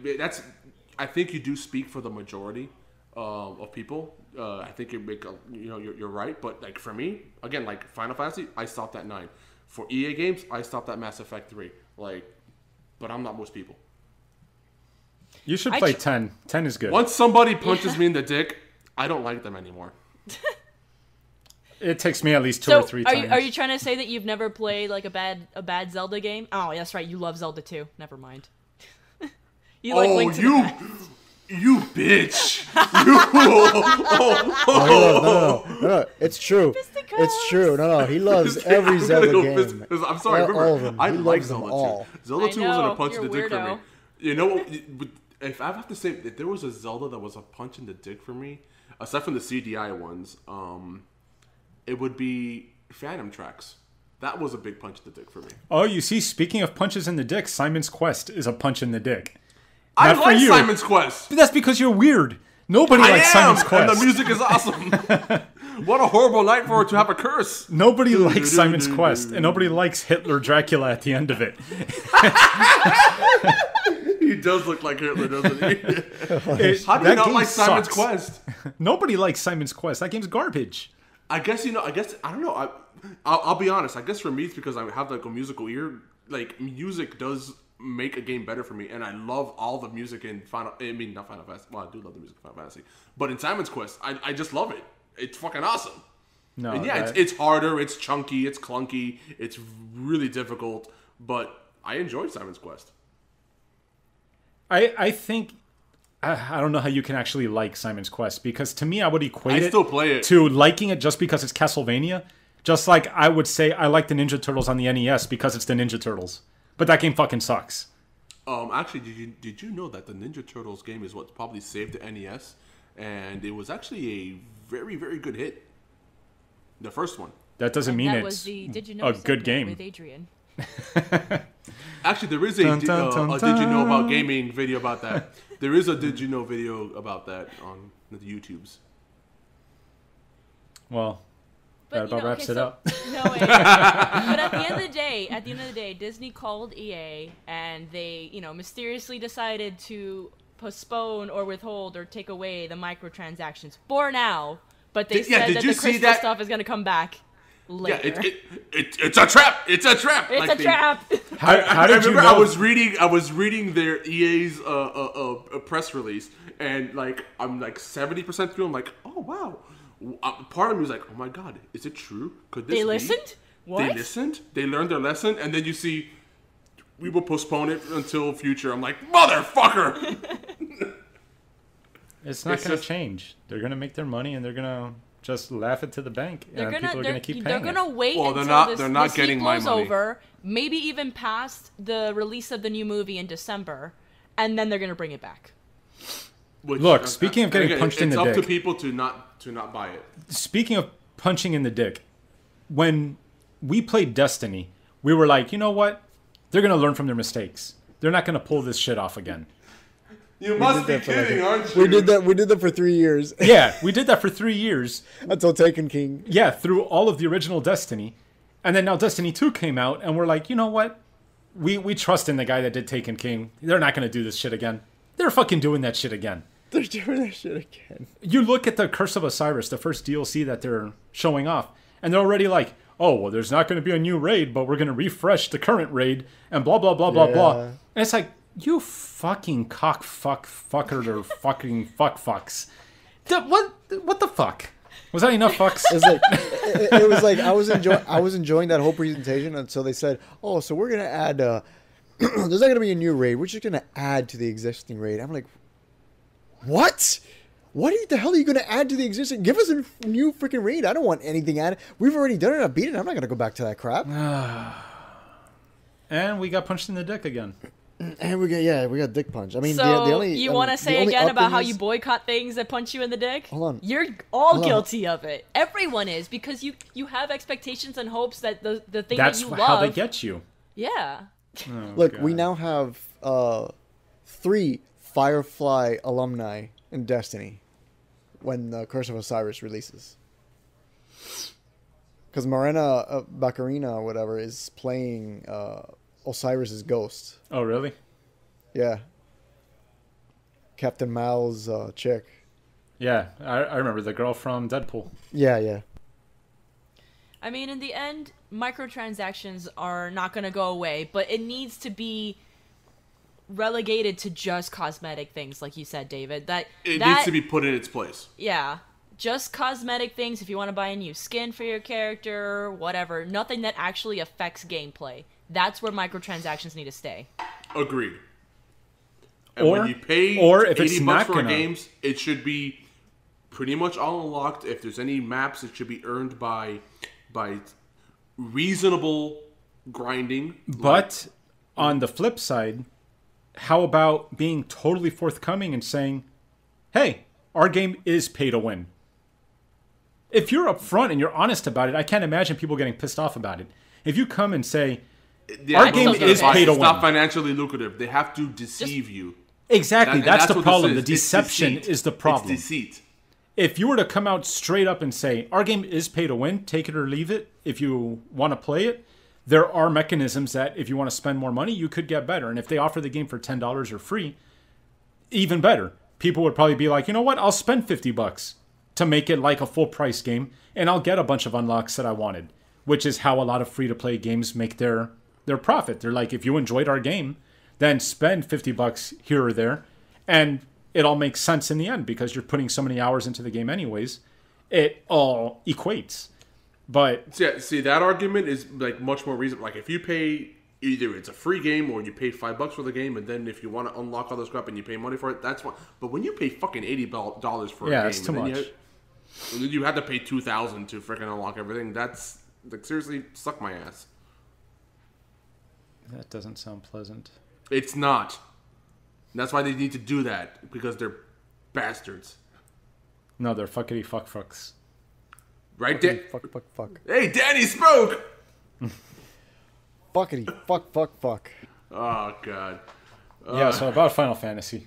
I think you do speak for the majority of people. I think it make you're right, but like for me, again, like Final Fantasy, I stopped at 9. For EA games, I stopped at Mass Effect 3. Like, but I'm not most people.
You should play 10. 10 is good.
Once somebody punches me in the dick, I don't like them anymore.
It takes me at least two or three times.
Are you trying to say that you've never played like a bad Zelda game? Oh, that's right. You love Zelda too. Never mind. You like Link to the Past.
You bitch!
No. It's true. It's true. No. He loves every Zelda game.
I'm sorry.
All of them.
I
He
like
loves them
Zelda
all.
2. Zelda 2 wasn't a punch in the
you're a
dick for me.
weirdo.
You know what? If I have to say, if there was a Zelda that was a punch in the dick for me, aside from the CDI ones, it would be Phantom Tracks. That was a big punch in the dick for me.
Oh, you see, speaking of punches in the dick, Simon's Quest is a punch in the dick.
I
Not
like
for you.
Simon's Quest.
But that's because you're weird. Nobody likes Simon's Quest.
And the music is awesome. What a horrible night for it to have a curse.
Nobody likes Simon's Quest, and nobody likes Hitler Dracula at the end of it.
He does look like Hitler, doesn't he? How do you not like Simon's Quest?
Nobody likes Simon's Quest. That game's garbage.
I guess I don't know. I'll be honest. I guess for me, it's because I have like a musical ear. Like music does make a game better for me, and I love all the music in not Final Fantasy. Well, I do love the music in Final Fantasy, but in Simon's Quest, I just love it. It's fucking awesome.
No,
and yeah, it's harder, it's chunky, it's clunky, it's really difficult, but I enjoy Simon's Quest.
I think I don't know how you can actually like Simon's Quest, because to me I would equate
I still play it
to liking it just because it's Castlevania. Just like I would say I like the Ninja Turtles on the NES because it's the Ninja Turtles. But that game fucking sucks.
Actually, did you know that the Ninja Turtles game is what probably saved the NES, and it was actually a very, very good hit. The first one.
That doesn't mean it's
Did you know
a good game.
with Adrian.
Actually, there is a Did You Know About Gaming video about that. There is a Did You Know video about that on the YouTubes.
Well, that about wraps it up.
No, but at the end of the day, Disney called EA and they, mysteriously decided to postpone or withhold or take away the microtransactions for now. But they said that the crystal stuff is going to come back later.
Yeah, it's a trap. It's a trap.
It's a trap.
How did you know?
I was reading their EA's press release, and like I'm like 70% through. I'm like, oh wow. Part of me was like, oh my god, is it true? Could this
They
be?
listened? What?
They listened. They learned their lesson, and then you see, we will postpone it until future. I'm like, motherfucker.
It's not going to change. They're going to make their money, and they're going to just laugh it to the bank, and people are going to keep paying.
They're going to wait until
they're not
this
getting my money.
Over, maybe even past the release of the new movie in December, and then they're going to bring it back.
Look, speaking of getting punched in the dick,
it's up to people to not buy it.
Speaking of punching in the dick, when we played Destiny, we were like, you know what? They're going to learn from their mistakes. They're not going to pull this shit off again.
You must be kidding, aren't you?
We did that for 3 years.
Yeah, we did that for 3 years.
Until Taken King.
Yeah, through all of the original Destiny. And then now Destiny 2 came out, and we're like, you know what? We trust in the guy that did Taken King. They're not going to do this shit again. They're fucking doing that shit again.
They're doing that shit again.
You look at the Curse of Osiris, the first DLC that they're showing off, and they're already like, oh, well, there's not going to be a new raid, but we're going to refresh the current raid, and blah, blah, blah, blah, blah. And it's like, you fucking fucker or fucking fucks. What the fuck? Was that enough fucks?
It was like I was enjoying that whole presentation until they said, oh, so we're going to add, there's not going to be a new raid. We're just going to add to the existing raid. I'm like, what? What the hell are you going to add to the existing? Give us a new freaking raid. I don't want anything added. We've already done it. I beat it. I'm not going to go back to that crap.
And we got punched in the dick again.
And we got dick punch. I mean,
so
the only,
you want to say again about how you boycott things that punch you in the dick?
Hold on.
You're all guilty of it. Everyone is, because you have expectations and hopes that the thing that you love.
That's how they get you.
Yeah.
Oh,
look,
God.
we now have 3 Firefly alumni in Destiny when the Curse of Osiris releases. Because Morena Baccarina or whatever is playing Osiris's ghost.
Oh, really?
Yeah. Captain Mal's chick.
Yeah, I remember the girl from Deadpool.
Yeah, yeah.
I mean, in the end, microtransactions are not going to go away, but it needs to be relegated to just cosmetic things, like you said, David. That
needs to be put in its place.
Yeah, just cosmetic things. If you want to buy a new skin for your character, whatever. Nothing that actually affects gameplay. That's where microtransactions need to stay.
Agreed. And when you pay
if
80
it's
bucks
not
for
gonna...
games, it should be pretty much all unlocked. If there's any maps, it should be earned by reasonable grinding.
But on the flip side, how about being totally forthcoming and saying, hey, our game is pay to win? If you're upfront and you're honest about it, I can't imagine people getting pissed off about it. If you come and say, our game is pay to win.
It's not financially lucrative. They have to deceive you.
Exactly. That's the problem. The deception is the problem.
It's deceit.
If you were to come out straight up and say, our game is pay to win, take it or leave it if you want to play it, there are mechanisms that if you want to spend more money, you could get better. And if they offer the game for $10 or free, even better. People would probably be like, you know what, I'll spend $50 to make it like a full price game, and I'll get a bunch of unlocks that I wanted, which is how a lot of free-to-play games make their profit. They're like, if you enjoyed our game, then spend $50 here or there, and it all makes sense in the end because you're putting so many hours into the game anyways. It all equates. But
see, that argument is like much more reasonable. Like if you pay, either it's a free game or you pay $5 for the game, and then if you want to unlock all this crap and you pay money for it, that's fine. But when you pay fucking $80 for a game,
it's too much.
You had to pay $2,000 to freaking unlock everything. That's like, seriously, suck my ass.
That doesn't sound pleasant.
It's not. That's why they need to do that, because they're bastards.
No, they're fuckity fucks.
Right, Dan?
Fuck.
Hey, Danny spoke!
Fuckity fuck.
Oh, God.
Yeah, so about Final Fantasy.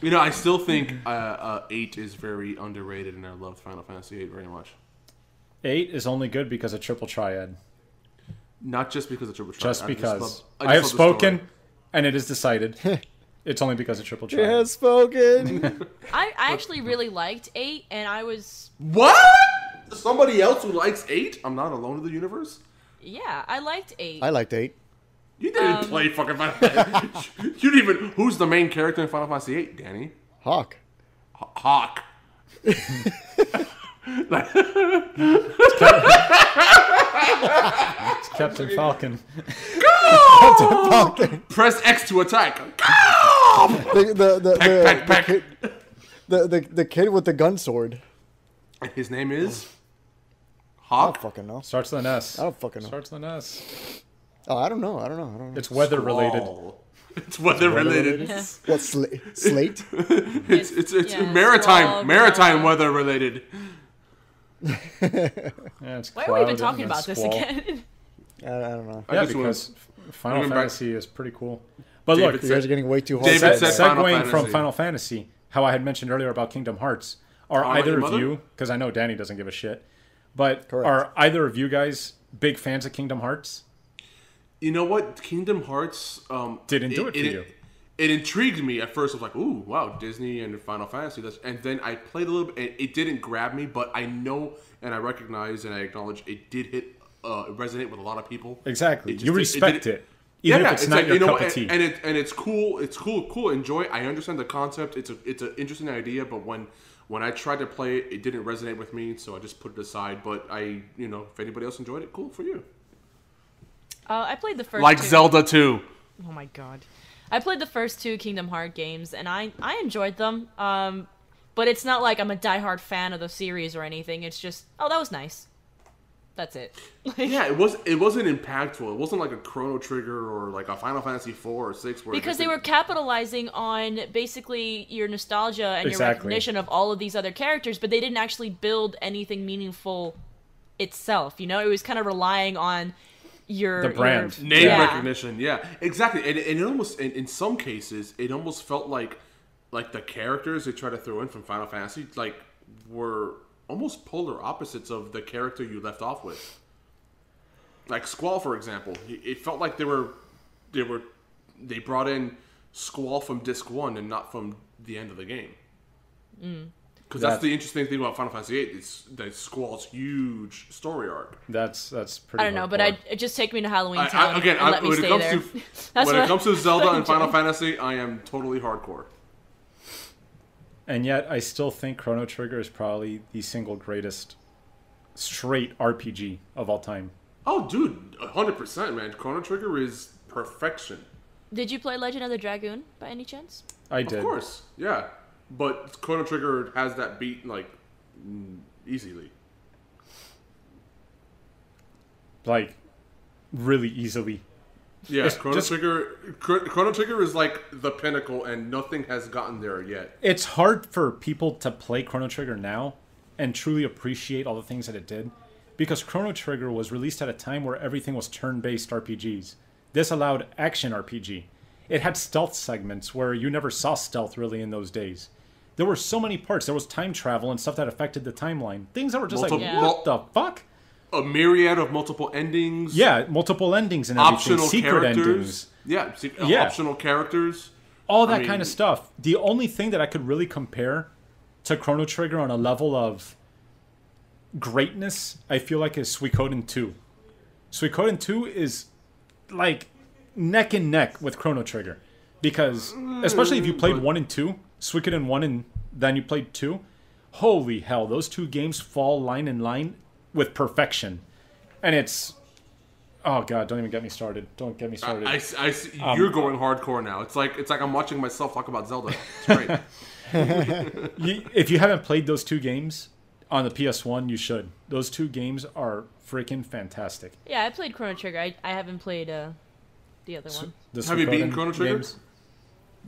You know, I still think 8 is very underrated, and I love Final Fantasy 8 very much.
8 is only good because of Triple Triad.
Not just because of Triple Triad.
Just because. I have spoken, and it is decided. It's only because of Triple Triad.
It has spoken.
I actually really liked 8, and I was...
What? Somebody else who likes 8? I'm not alone in the universe?
Yeah, I liked 8.
I liked 8.
You didn't play fucking Final Fantasy. You didn't even... Who's the main character in Final Fantasy 8, Danny?
Hawk.
Hawk.
It's Captain Falcon.
Go! Falcon. Press X to attack. Go!
The kid with the gun sword.
His name is
I
Hawk.
don't fucking know.
Starts with an S.
I don't fucking know.
Starts with an S.
Oh, I don't know.
It's weather related.
It's weather related.
Yeah.
What slate?
It's
Yeah,
maritime weather related.
Yeah, it's
Why are we even
cloud
talking
and
about this
squall.
again?
I don't know.
Yeah,
just
because Final
went back-
Fantasy is pretty cool. But
David
look,
You guys are getting way too hard.
David said Final
segueing from
Fantasy.
Final Fantasy, how I had mentioned earlier about Kingdom Hearts, are
Like
either
your
of
mother?
you, because I know Danny doesn't give a shit, but
Correct.
are either of you guys big fans of Kingdom Hearts?
You know what? Kingdom Hearts
Didn't do it for you.
It intrigued me at first. I was like, "Ooh, wow, Disney and Final Fantasy." And then I played a little bit, and it didn't grab me. But I know, and I recognize, and I acknowledge it did resonate with a lot of people.
Exactly.
It just
You
did-
respect
did-
it, even if it's not
like,
your
you know
cup
what,
of tea.
and it's cool. It's cool. Enjoy. I understand the concept. It's an interesting idea, but when I tried to play it, it didn't resonate with me, so I just put it aside. But if anybody else enjoyed it, cool for you.
I played the first
Like
two.
Zelda 2.
Oh my god. I played the first 2 Kingdom Hearts games, and I enjoyed them. But it's not like I'm a diehard fan of the series or anything. It's just, oh, that was nice. That's it.
Yeah, it wasn't impactful. It wasn't like a Chrono Trigger or like a Final Fantasy 4 or 6.
Because they were capitalizing on basically your nostalgia and your
Exactly.
recognition of all of these other characters, but they didn't actually build anything meaningful itself. You know, it was kind of relying on your
The brand.
name
Yeah.
recognition. Yeah, exactly. And it almost, in some cases, it almost felt like the characters they tried to throw in from Final Fantasy were almost polar opposites of the character you left off with. Like Squall, for example, it felt like they brought in Squall from disc 1 and not from the end of the game. Because that's the interesting thing about Final Fantasy VIII. It's that Squall's huge story arc.
That's pretty.
I don't know, but it just take me to Halloween Town
again,
and let me stay there.
When it comes to Zelda and Final Fantasy, I am totally hardcore.
And yet, I still think Chrono Trigger is probably the single greatest straight RPG of all time.
Oh, dude, 100%, man. Chrono Trigger is perfection.
Did you play Legend of the Dragoon by any chance?
I did.
Of course, yeah. But Chrono Trigger has that beat, like, easily.
Like, really easily.
Yeah, Chrono Trigger is like the pinnacle, and nothing has gotten there yet.
It's hard for people to play Chrono Trigger now and truly appreciate all the things that it did, because Chrono Trigger was released at a time where everything was turn-based RPGs. This allowed action RPG. It had stealth segments where you never saw stealth really in those days. There were so many parts. There was time travel and stuff that affected the timeline. Things that were just what the fuck?
A myriad of multiple endings.
Yeah, multiple endings and everything.
Optional
Secret
characters.
endings.
Yeah, optional characters.
All that kind of stuff. The only thing that I could really compare to Chrono Trigger on a level of greatness, I feel like, is Suikoden 2. Suikoden 2 is like neck and neck with Chrono Trigger. Because, especially if you played 1 and 2, Suikoden 1 and then you played 2, holy hell, those two games fall line in line with perfection. And it's... Oh god, don't even get me started. Don't get me started.
I see, you're going hardcore now. It's like I'm watching myself talk about Zelda. It's great.
If you haven't played those two games on the PS1, you should. Those two games are freaking fantastic.
Yeah, I played Chrono Trigger. I haven't played the other one.
Have you beaten Chrono Trigger?
Games?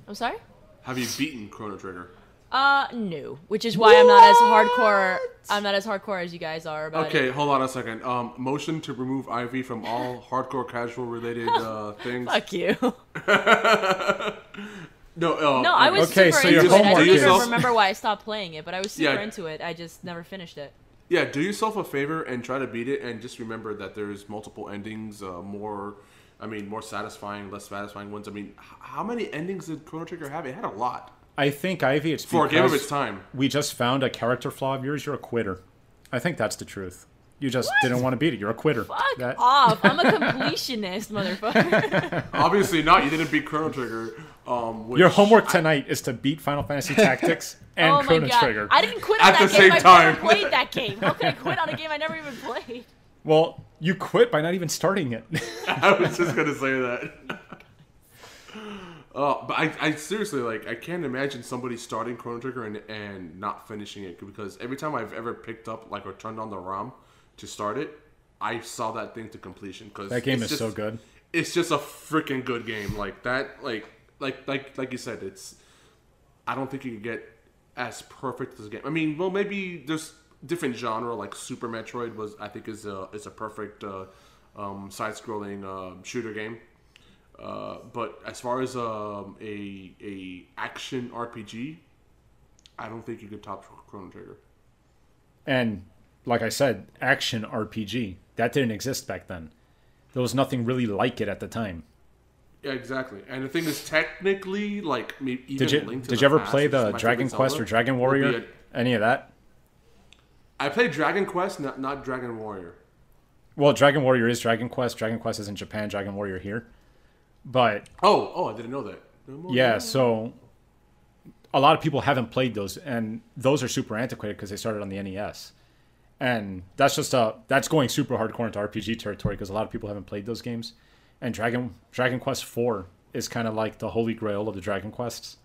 I'm sorry?
Have you beaten Chrono Trigger?
No. Which is why I'm not as hardcore. I'm not as hardcore as you guys are about it.
Okay, hold on a second. Motion to remove Ivy from all hardcore casual related things.
Fuck you.
No,
I was
okay,
super
so
into
your
it. I
homework
don't
is-
even remember why I stopped playing it, but I was super
Yeah.
into it. I just never finished it.
Yeah, do yourself a favor and try to beat it, and just remember that there's multiple endings, more satisfying, less satisfying ones. I mean, how many endings did Chrono Trigger have? It had a lot.
I think, Ivy, it's
For a game of
because
its time.
we just found a character flaw of yours. You're a quitter. I think that's the truth. You just didn't want to beat it. You're a quitter.
Fuck off. I'm a completionist, motherfucker.
Obviously not. You didn't beat Chrono Trigger.
Your homework tonight is to beat Final Fantasy Tactics and
Oh my
Chrono
god.
Trigger.
I didn't quit on
At
that
the
game.
same
I've
time.
never played that game. How can I quit on a game I never even played?
Well, you quit by not even starting it.
I was just going to say that. But I seriously, like, I can't imagine somebody starting Chrono Trigger and not finishing it, because every time I've ever picked up, like, or turned on the ROM to start it, I saw that thing to completion. Cause
That game
it's
is so good.
It's just a freaking good game. Like that, like you said, it's. I don't think you can get as perfect as a game. I mean, well, maybe there's different genre. Like Super Metroid is a perfect side-scrolling shooter game. But as far as a action RPG, I don't think you could top Chrono Trigger.
And like I said, action RPG. That didn't exist back then. There was nothing really like it at the time.
Yeah, exactly. And the thing is, technically, like, maybe even
Did you ever play the Dragon Quest or Dragon Warrior? Any of that?
I played Dragon Quest, not Dragon Warrior.
Well, Dragon Warrior is Dragon Quest. Dragon Quest is in Japan. Dragon Warrior here. But
Oh, I didn't know that.
yeah, so a lot of people haven't played those, and those are super antiquated because they started on the NES. And that's just that's going super hardcore into RPG territory because a lot of people haven't played those games. And Dragon Quest 4 is kind of like the holy grail of the Dragon Quests.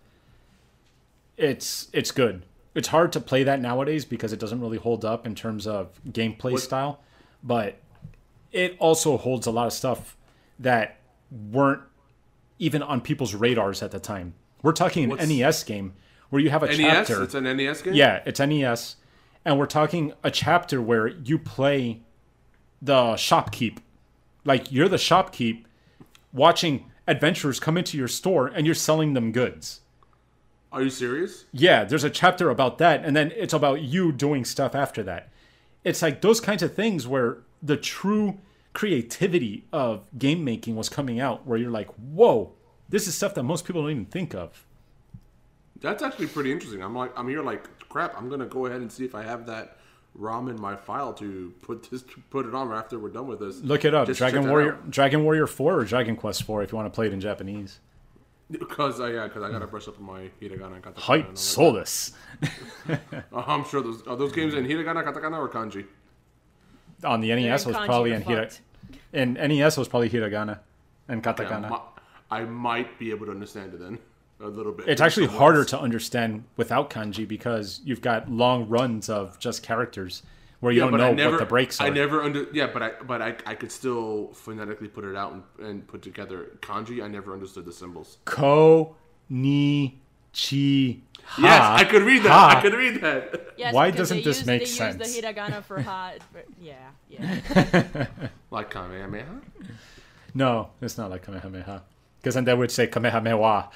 It's good. It's hard to play that nowadays because it doesn't really hold up in terms of gameplay style, but it also holds a lot of stuff that weren't even on people's radars at the time. We're talking an NES game where you have a chapter.
It's an NES game?
Yeah, it's NES. And we're talking a chapter where you play the shopkeep. Like, you're the shopkeep watching adventurers come into your store and you're selling them goods.
Are you serious?
Yeah, there's a chapter about that, and then it's about you doing stuff after that. It's like those kinds of things where the true creativity of game making was coming out, where you're like, whoa, this is stuff that most people don't even think of.
That's actually pretty interesting. I'm here like, crap. I'm gonna go ahead and see if I have that ROM in my file to put it on after we're done with this.
Look it up.
Just
Dragon Warrior 4 or Dragon Quest 4 if you want to play it in Japanese.
Because I gotta brush up on my hiragana and katakana.
Height Solus.
I'm sure those games in hiragana, katakana, or kanji.
On the NES was probably in NES was probably hiragana and katakana.
Yeah, I might be able to understand it then a little bit.
It's actually harder to understand without kanji because you've got long runs of just characters where you don't know what the breaks are.
But I could still phonetically put it out and put together kanji. I never understood the symbols.
Ko, ni, chi, ha.
Yes, I could read that.
Ha.
I could read that.
Yes,
Why doesn't this make
they
sense?
They use the hiragana for ha. Yeah.
Like Kamehameha?
No, it's not like Kamehameha. Because then they would say Kamehameha.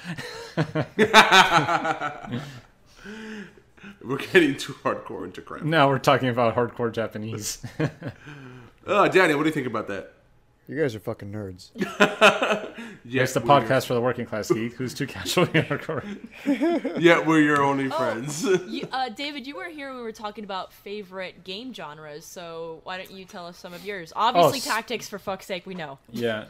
We're getting too hardcore into crap.
Now we're talking about hardcore Japanese.
Danny, what do you think about that?
You guys are fucking nerds.
It's the podcast for the working class geek who's too casually hardcore.
Yeah, we're your only friends.
David, you weren't here when we were talking about favorite game genres, so why don't you tell us some of yours? Obviously, tactics, for fuck's sake, we know.
Yeah.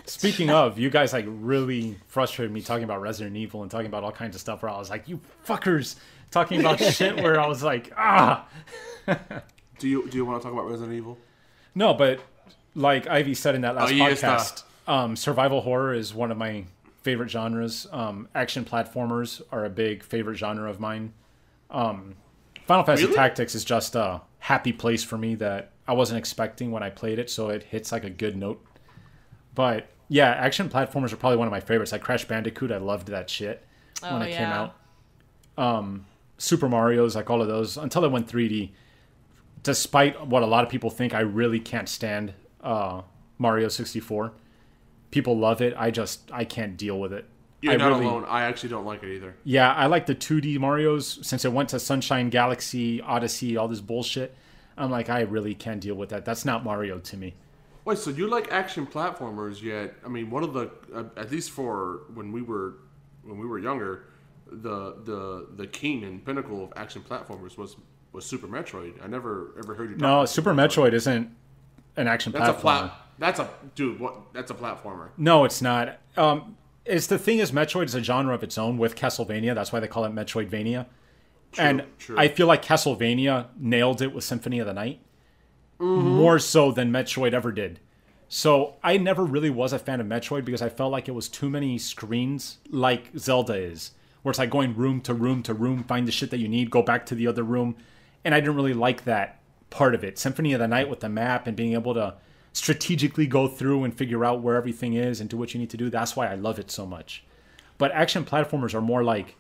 Speaking of, you guys like really frustrated me talking about Resident Evil and talking about all kinds of stuff where I was like, you fuckers, talking about shit where I was like, ah.
Do you want to talk about Resident Evil?
No, but like Ivy said in that last podcast, survival horror is one of my favorite genres. Action platformers are a big favorite genre of mine. Final Fantasy Tactics is just a happy place for me that I wasn't expecting when I played it, so it hits like a good note. But yeah, action platformers are probably one of my favorites. Like Crash Bandicoot, I loved that shit when it came out. Super Mario's, like all of those, until it went 3D. Despite what a lot of people think, I really can't stand Mario 64. People love it. I can't deal with it.
You're not alone. I actually don't like it either.
Yeah, I like the 2D Marios. Since it went to Sunshine Galaxy, Odyssey, all this bullshit, I'm like, I really can't deal with that. That's not Mario to me.
Wait, so you like action platformers? Yet, I mean, one of the at least for when we were younger, the king and pinnacle of action platformers was Super Metroid. I never ever heard you talk about
Super Metroid isn't an action platformer.
That's a platformer.
No, it's not. It's the thing is, Metroid is a genre of its own with Castlevania. That's why they call it Metroidvania. True. I feel like Castlevania nailed it with Symphony of the Night. More so than Metroid ever did. So I never really was a fan of Metroid because I felt like it was too many screens like Zelda is. Where it's like going room to room to room, find the shit that you need, go back to the other room. And I didn't really like that part of it. Symphony of the Night with the map and being able to strategically go through and figure out where everything is and do what you need to do. That's why I love it so much. But action platformers are more like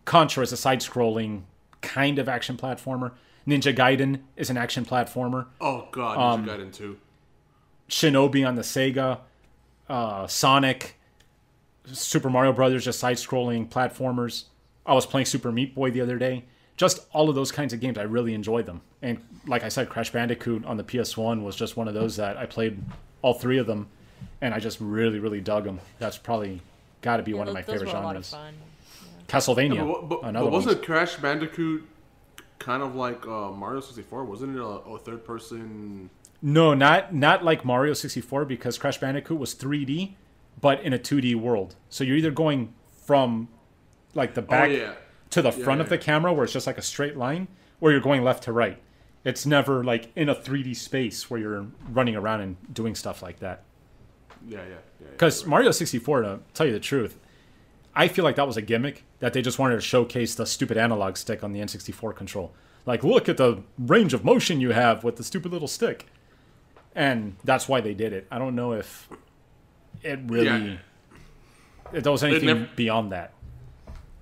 Contra is a side-scrolling kind of action platformer. Ninja Gaiden is an action platformer.
Oh god, Ninja Gaiden 2.
Shinobi on the Sega. Sonic. Super Mario Brothers, just side-scrolling platformers. I was playing Super Meat Boy the other day. Just all of those kinds of games, I really enjoy them. And like I said, Crash Bandicoot on the PS1 was just one of those that I played all three of them, and I just really, really dug them. That's probably got to be one of my favorite genres. A lot of fun. Yeah. Castlevania, another one.
Wasn't Crash Bandicoot kind of like Mario 64? Wasn't it a third-person?
No, not like Mario 64 because Crash Bandicoot was 3D, but in a 2D world. So you're either going from like the back to the front of the camera where it's just like a straight line, or you're going left to right. It's never like in a 3D space where you're running around and doing stuff like that.
Yeah.
Because Mario 64, to tell you the truth, I feel like that was a gimmick that they just wanted to showcase the stupid analog stick on the N64 control. Like, look at the range of motion you have with the stupid little stick. And that's why they did it. I don't know if it really... If there was anything beyond that.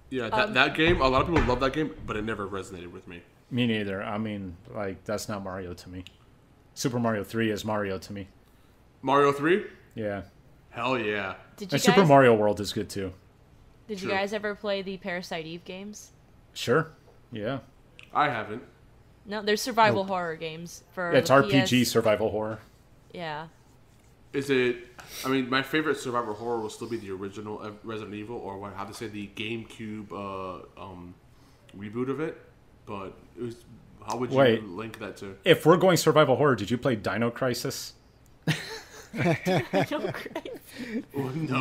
Yeah, that game, a lot of people love that game, but it never resonated with me.
Me neither. I mean, like, that's not Mario to me. Super Mario 3 is Mario to me.
Mario 3?
Yeah.
Hell yeah.
Super Mario World is good too.
Did you guys ever play the Parasite Eve games?
Sure. Yeah.
I haven't.
No, there's survival horror games for.
Yeah, it's RPG survival horror.
Yeah.
Is it? I mean, my favorite survival horror will still be the original Resident Evil, or how to say the GameCube reboot of it. But it was, how would you link that to?
If we're going survival horror, did you play Dino Crisis?
No.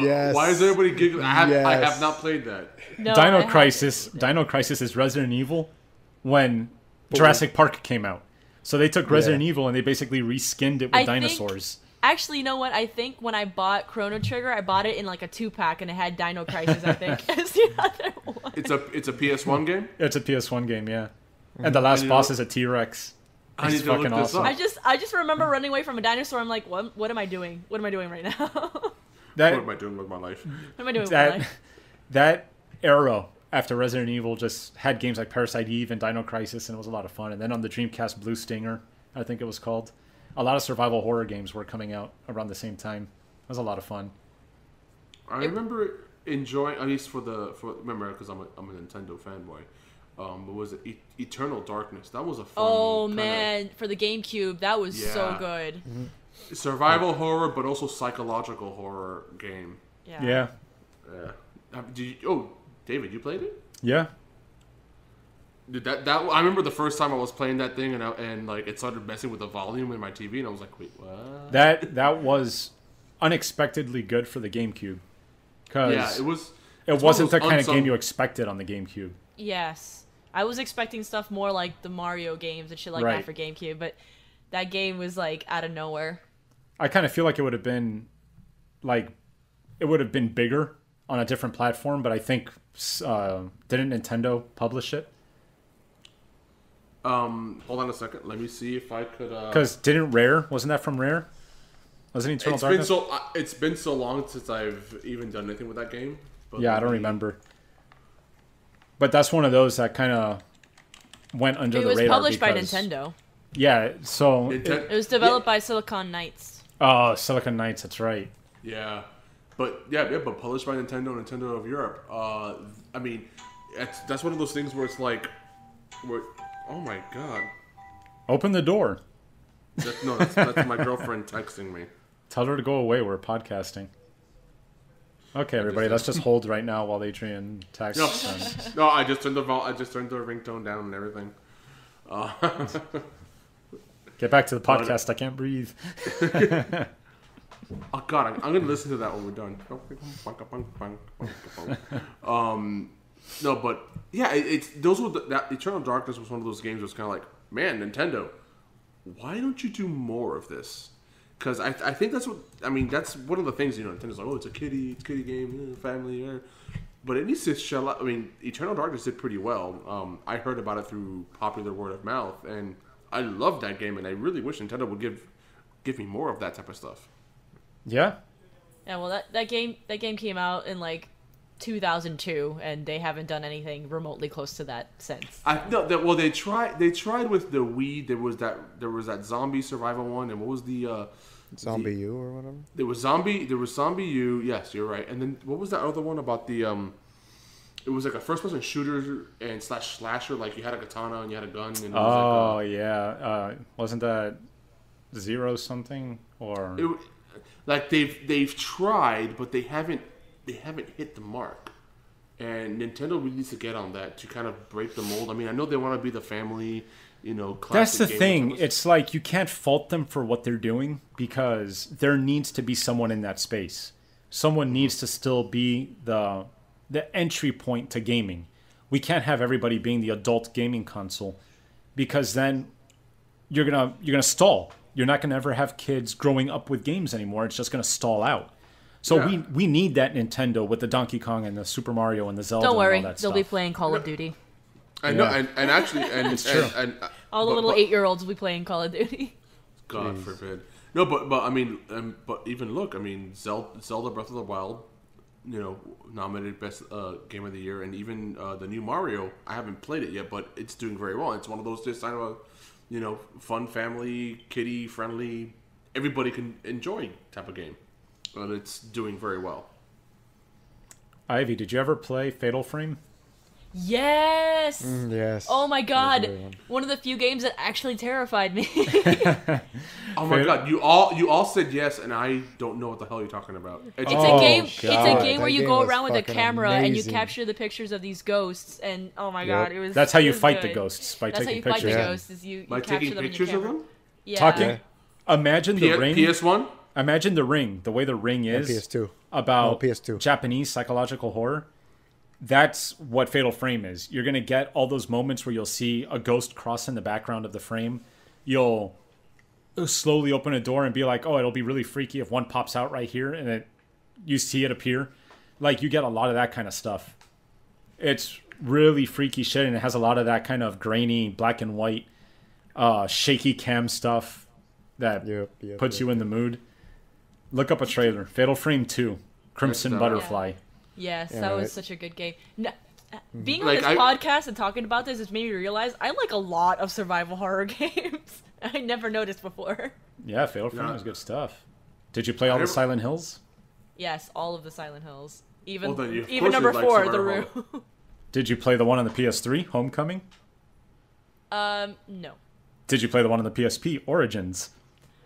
Yes.
Why is everybody giggling? I
Yes.
have not played that.
No,
Dino Crisis is Resident Evil when Jurassic Park came out. So they took Resident Evil and they basically reskinned it with dinosaurs.
Actually, you know what? I think when I bought Chrono Trigger, I bought it in like a 2-pack and it had Dino Crisis, I think, as the other one.
It's a PS1 game?
It's a PS1 game, yeah. And the last boss is a T-Rex.
I need
It's
to look
fucking
this
awesome.
up.
I just remember running away from a dinosaur. I'm like, what am I doing? What am I doing right now?
What
That
am I doing with my life?
What am I doing with my life?
that era after Resident Evil just had games like Parasite Eve and Dino Crisis, and it was a lot of fun. And then on the Dreamcast, Blue Stinger, I think it was called. A lot of survival horror games were coming out around the same time. It was a lot of fun.
I remember enjoying, at least remember, because I'm a Nintendo fanboy. What was it? Eternal Darkness. That was a fun.
Oh man, for the GameCube, that was so
Yeah.
good.
Survival horror, but also psychological horror game.
Yeah.
David, you played it?
Yeah.
Did that I remember the first time I was playing that thing and like it started messing with the volume in my TV and I was like, wait, what?
That was unexpectedly good for the GameCube. Because
it
wasn't the kind of game you expected on the GameCube.
Yes. I was expecting stuff more like the Mario games and shit like that for GameCube, but that game was like out of nowhere.
I kind of feel like it would have been bigger on a different platform, but I think didn't Nintendo publish it?
Hold on a second. Let me see if I could.
Because wasn't that from Rare? Wasn't Eternal Darkness?
It's been so long since I've even done anything with that game. But
Yeah, I don't remember. But that's one of those that kind of went under the radar.
It was published by
because-
Nintendo.
Yeah, so...
It was developed by Silicon Knights.
Oh, Silicon Knights, that's right.
Yeah, but published by Nintendo of Europe. I mean, that's one of those things where it's like, oh my god.
Open the door.
That's my girlfriend texting me.
Tell her to go away, we're podcasting. Okay, everybody, let's just hold right now while Adrian texts.
No, I just turned the ringtone down and everything.
Get back to the podcast, I can't breathe.
Oh god, I'm gonna listen to that when we're done. No, but yeah, that Eternal Darkness was one of those games that was kind of like, man, Nintendo, why don't you do more of this? Because I think that's one of the things, Nintendo's like, oh, it's a kiddie game, family, but it needs to shell out. I mean, Eternal Darkness did pretty well. I heard about it through popular word of mouth, and I love that game, and I really wish Nintendo would give me more of that type of stuff.
Yeah.
Yeah, well, that game came out in like 2002, and they haven't done anything remotely close to that since.
They tried with the Wii. There was that zombie survival one, and what was the
Zombie U or whatever?
There was Zombie U. Yes, you're right. And then what was that other one about the It was like a first-person shooter and slasher. Like you had a katana and you had a gun. And
wasn't that Zero something or?
They've tried, but they haven't hit the mark. And Nintendo really needs to get on that to kind of break the mold. I mean, I know they want to be the family, classic.
That's the thing. It's like you can't fault them for what they're doing because there needs to be someone in that space. Someone needs to still be the entry point to gaming. We can't have everybody being the adult gaming console because then you're gonna stall. You're not gonna ever have kids growing up with games anymore. It's just gonna stall out. So we need that Nintendo with the Donkey Kong and the Super Mario and the Zelda.
Don't worry,
Oh,
and all that
they'll
stuff.
be playing Call of Duty.
I know, and actually,
It's true.
All the little 8-year-olds will be playing Call of Duty.
God forbid. No, but I mean, but even look, I mean, Zelda Breath of the Wild, nominated best game of the year, and even the new Mario. I haven't played it yet, but it's doing very well. It's one of those just kind of fun, family, kiddie friendly, everybody can enjoy type of game, and it's doing very well.
Ivy, did you ever play Fatal Frame?
Yes.
Yes.
Oh my
That was a
god.
great one.
One of the few games that actually terrified me.
Oh my god, you all said yes, and I don't know what the hell you're talking about.
It's
Oh,
a game. It's a
God.
game where
That
you
game
go
was
around with a
fucking
camera and you
amazing.
capture the pictures of these ghosts. And oh my
Yep.
god, it was.
That's how
it
you
was
fight the
good.
ghosts, by
That's how
taking
you fight
pictures.
the
Yeah.
ghosts. Is you
By
capture
taking
them in
pictures
your
of
camera.
them?
Yeah.
Talking. Imagine the ring.
PS1?
Imagine the ring. The way the ring is.
PS2.
About
No, PS2.
Japanese psychological horror. That's what Fatal Frame is. You're gonna get all those moments where you'll see a ghost cross in the background of the frame. You'll slowly open a door and be like, "Oh, it'll be really freaky if one pops out right here," and you see it appear. Like, you get a lot of that kind of stuff. It's really freaky shit, and it has a lot of that kind of grainy black and white, shaky cam stuff that
Yep,
puts you in the mood. Look up a trailer. Fatal Frame 2, Crimson
That's,
Butterfly.
Yes,
Yeah,
that was
right.
such a good game. No, being on
Like,
this podcast and talking about this has made me realize I like a lot of survival horror games. I never noticed before.
Yeah, Fatal Frame
Yeah.
was good stuff. Did you play all the
never-
Silent Hills?
Yes, all of the Silent Hills. Even
Well, then you- of
even
course
number
you'd like
4, the
survival
room.
Did you play the one on the PS3, Homecoming?
No.
Did
Did you play the one on the PSP, Origins?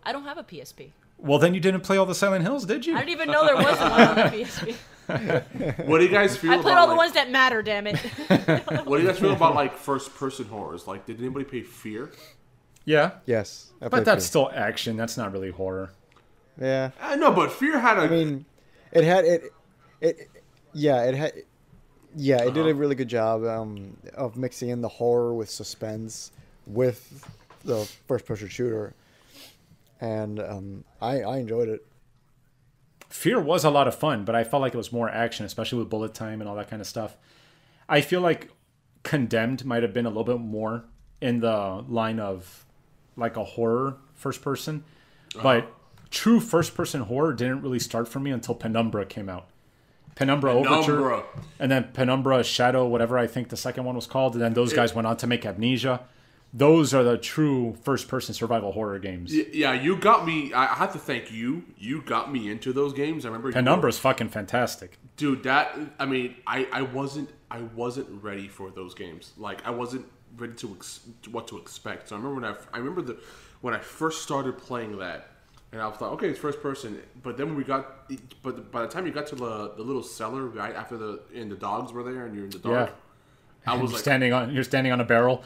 I don't have a PSP.
Well, then you didn't play all the Silent Hills, did you?
I didn't even know there was one on the PSP.
What do you guys feel
I
about
played all the
like,
ones that matter, damn it.
what do you guys feel about like first person horrors? Like, did anybody play Fear?
Yeah,
Yes. I
but
played
that's
Fear.
still action. That's not really horror.
Yeah.
No, but Fear had a.
I mean, it had it. Yeah, it had. Yeah, it did a really good job of mixing in the horror with suspense with the first-person shooter, and I enjoyed it.
Fear was a lot of fun, but I felt like it was more action, especially with bullet time and all that kind of stuff. I feel like Condemned might have been a little bit more in the line of like a horror first person, but true first person horror didn't really start for me until Penumbra came out. Penumbra Overture, and then Penumbra Shadow, whatever I think the second one was called, and then those guys went on to make Amnesia. Those are the true first-person survival horror games.
Yeah, you got me. I have to thank you. You got me into those games. I remember.
Penumbra's fucking fantastic.
Dude, that I mean, I wasn't ready for those games. Like, I wasn't ready to what to expect. So I remember when I first started playing that, and I was like, okay, it's first person. But then when we got, but by the time you got to the little cellar right after the dogs were there and you're in the dark,
Yeah.
I was like,
You're standing on a barrel,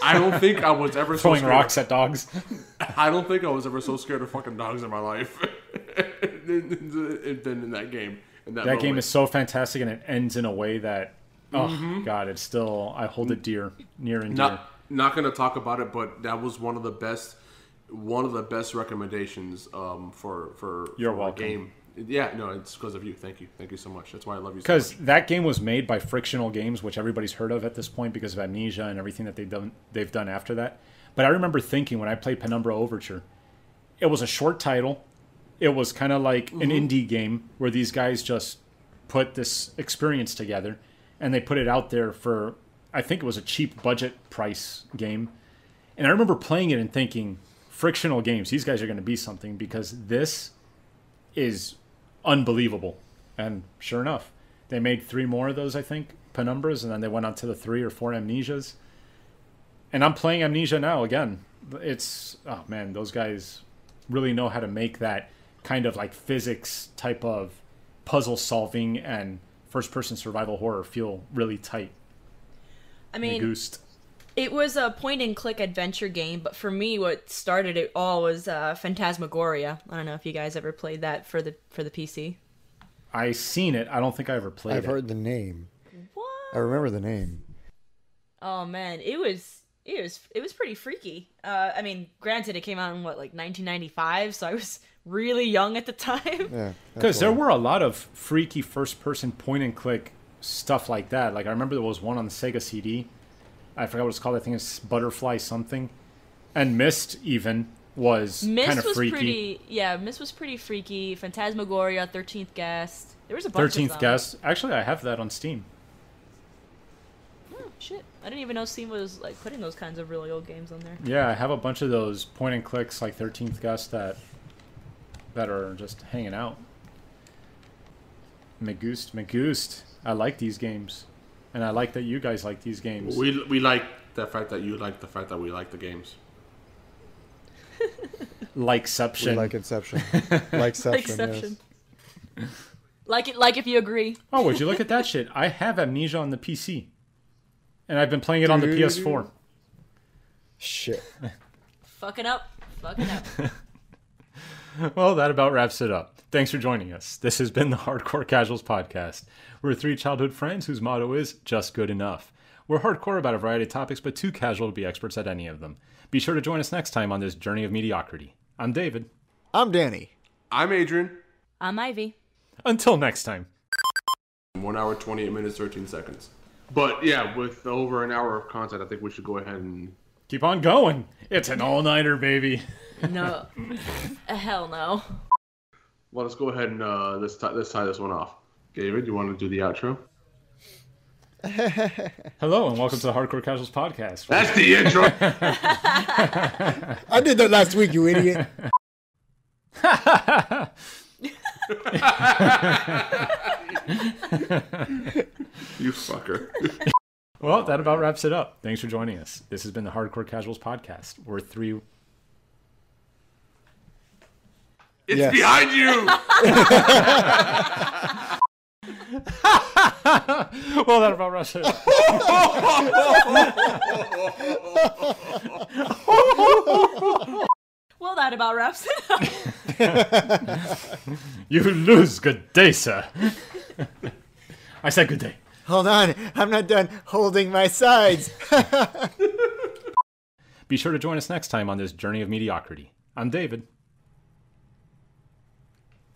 I don't think I was ever so
throwing
scared
rocks at dogs.
I don't think I was ever so scared of fucking dogs in my life than in that game.
That game is so fantastic, and it ends in a way that, oh god, it's still, I hold it near and dear.
Not gonna talk about it, but that was one of the best recommendations for
You're
a
welcome.
game. Yeah, no, it's because of you. Thank you so much. That's why I love you.
Because
So much.
that game was made by Frictional Games, which everybody's heard of at this point because of Amnesia and everything that they've done after that. But I remember thinking when I played Penumbra Overture, it was a short title. It was kind of like an indie game where these guys just put this experience together, and they put it out there for, I think it was a cheap budget price game. And I remember playing it and thinking, Frictional Games, these guys are going to be something, because this is unbelievable. And sure enough, they made 3 more of those, I think, Penumbras, and then they went on to the 3 or 4 Amnesias. And I'm playing Amnesia now again. It's, oh man, those guys really know how to make that kind of like physics type of puzzle solving and first person survival horror feel really tight.
I mean,
Goosed.
it was a point and click adventure game, but for me, what started it all was Phantasmagoria. I don't know if you guys ever played that for the PC.
I seen it. I don't think I ever played
I've
it.
heard the name.
What?
I remember the name.
Oh man, it was pretty freaky. I mean, granted, it came out in what, like 1995, so I was really young at the time.
Yeah.
Because there were a lot of freaky first person point and click stuff like that. Like I remember there was one on the Sega CD. I forgot what it's called. I think it's Butterfly something. And Myst even was kind of freaky.
Myst was pretty freaky. Phantasmagoria, 13th Guest. There was a bunch of
13th
them.
Guest. Actually, I have that on Steam.
Oh, shit. I didn't even know Steam was like putting those kinds of really old games on there.
Yeah, I have a bunch of those point and clicks like 13th Guest that are just hanging out. Magoost. I like these games. And I like that you guys like these games.
We like the fact that you like the fact that we like the games.
Likeception.
We like Inception. Likeception, yes.
Like if you agree.
Oh, would you look at that shit? I have Amnesia on the PC. And I've been playing it on the PS4.
Shit.
Fucking up.
Well, that about wraps it up. Thanks for joining us. This has been the Hardcore Casuals Podcast. We're three childhood friends whose motto is just good enough. We're hardcore about a variety of topics, but too casual to be experts at any of them. Be sure to join us next time on this journey of mediocrity. I'm David.
I'm Danny.
I'm Adrian.
I'm Ivy.
Until next time.
1 hour, 28 minutes, 13 seconds. But yeah, with over an hour of content, I think we should go ahead and...
Keep on going. It's an all-nighter, baby.
No. Hell no.
Well, let's go ahead and let's tie this one off. David, you want to do the outro?
Hello, and welcome to the Hardcore Casuals Podcast.
That's the intro!
I did that last week, you idiot.
You fucker.
Well, that about wraps it up. Thanks for joining us. This has been the Hardcore Casuals Podcast. We're three...
It's
Yes.
behind you!
Well, that about wraps it up.
Well, that about wraps it up.
You lose. Good day, sir. I said good day.
Hold on. I'm not done holding my sides.
Be sure to join us next time on this journey of mediocrity. I'm David.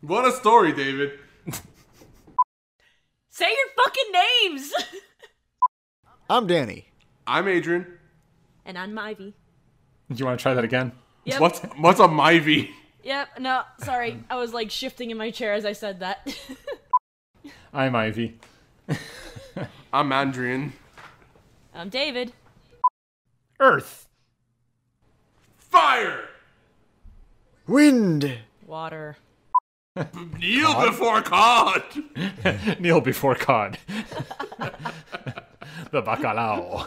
What a story, David.
Say your fucking names!
I'm Danny.
I'm Adrian.
And I'm Ivy.
Do you want to try that again?
Yep.
What's a Myvy?
Yep, no, sorry. I was like shifting in my chair as I said that.
I'm Ivy.
I'm Adrian.
I'm David.
Earth.
Fire!
Wind.
Water.
Kneel before God!
Kneel before cod. The bacalao.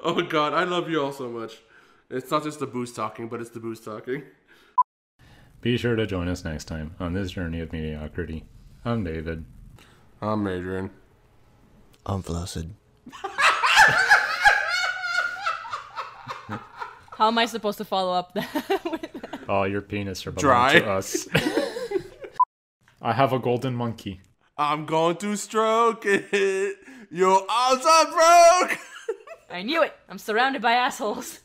Oh God, I love you all so much. It's not just the booze talking, but it's the booze talking.
Be sure to join us next time on this journey of mediocrity. I'm David.
I'm Adrian.
I'm flaccid.
How am I supposed to follow up that?
Oh, your penis are belong
Dry.
to us. I have a golden monkey.
I'm going to stroke it. Your arms are broke.
I knew it! I'm surrounded by assholes.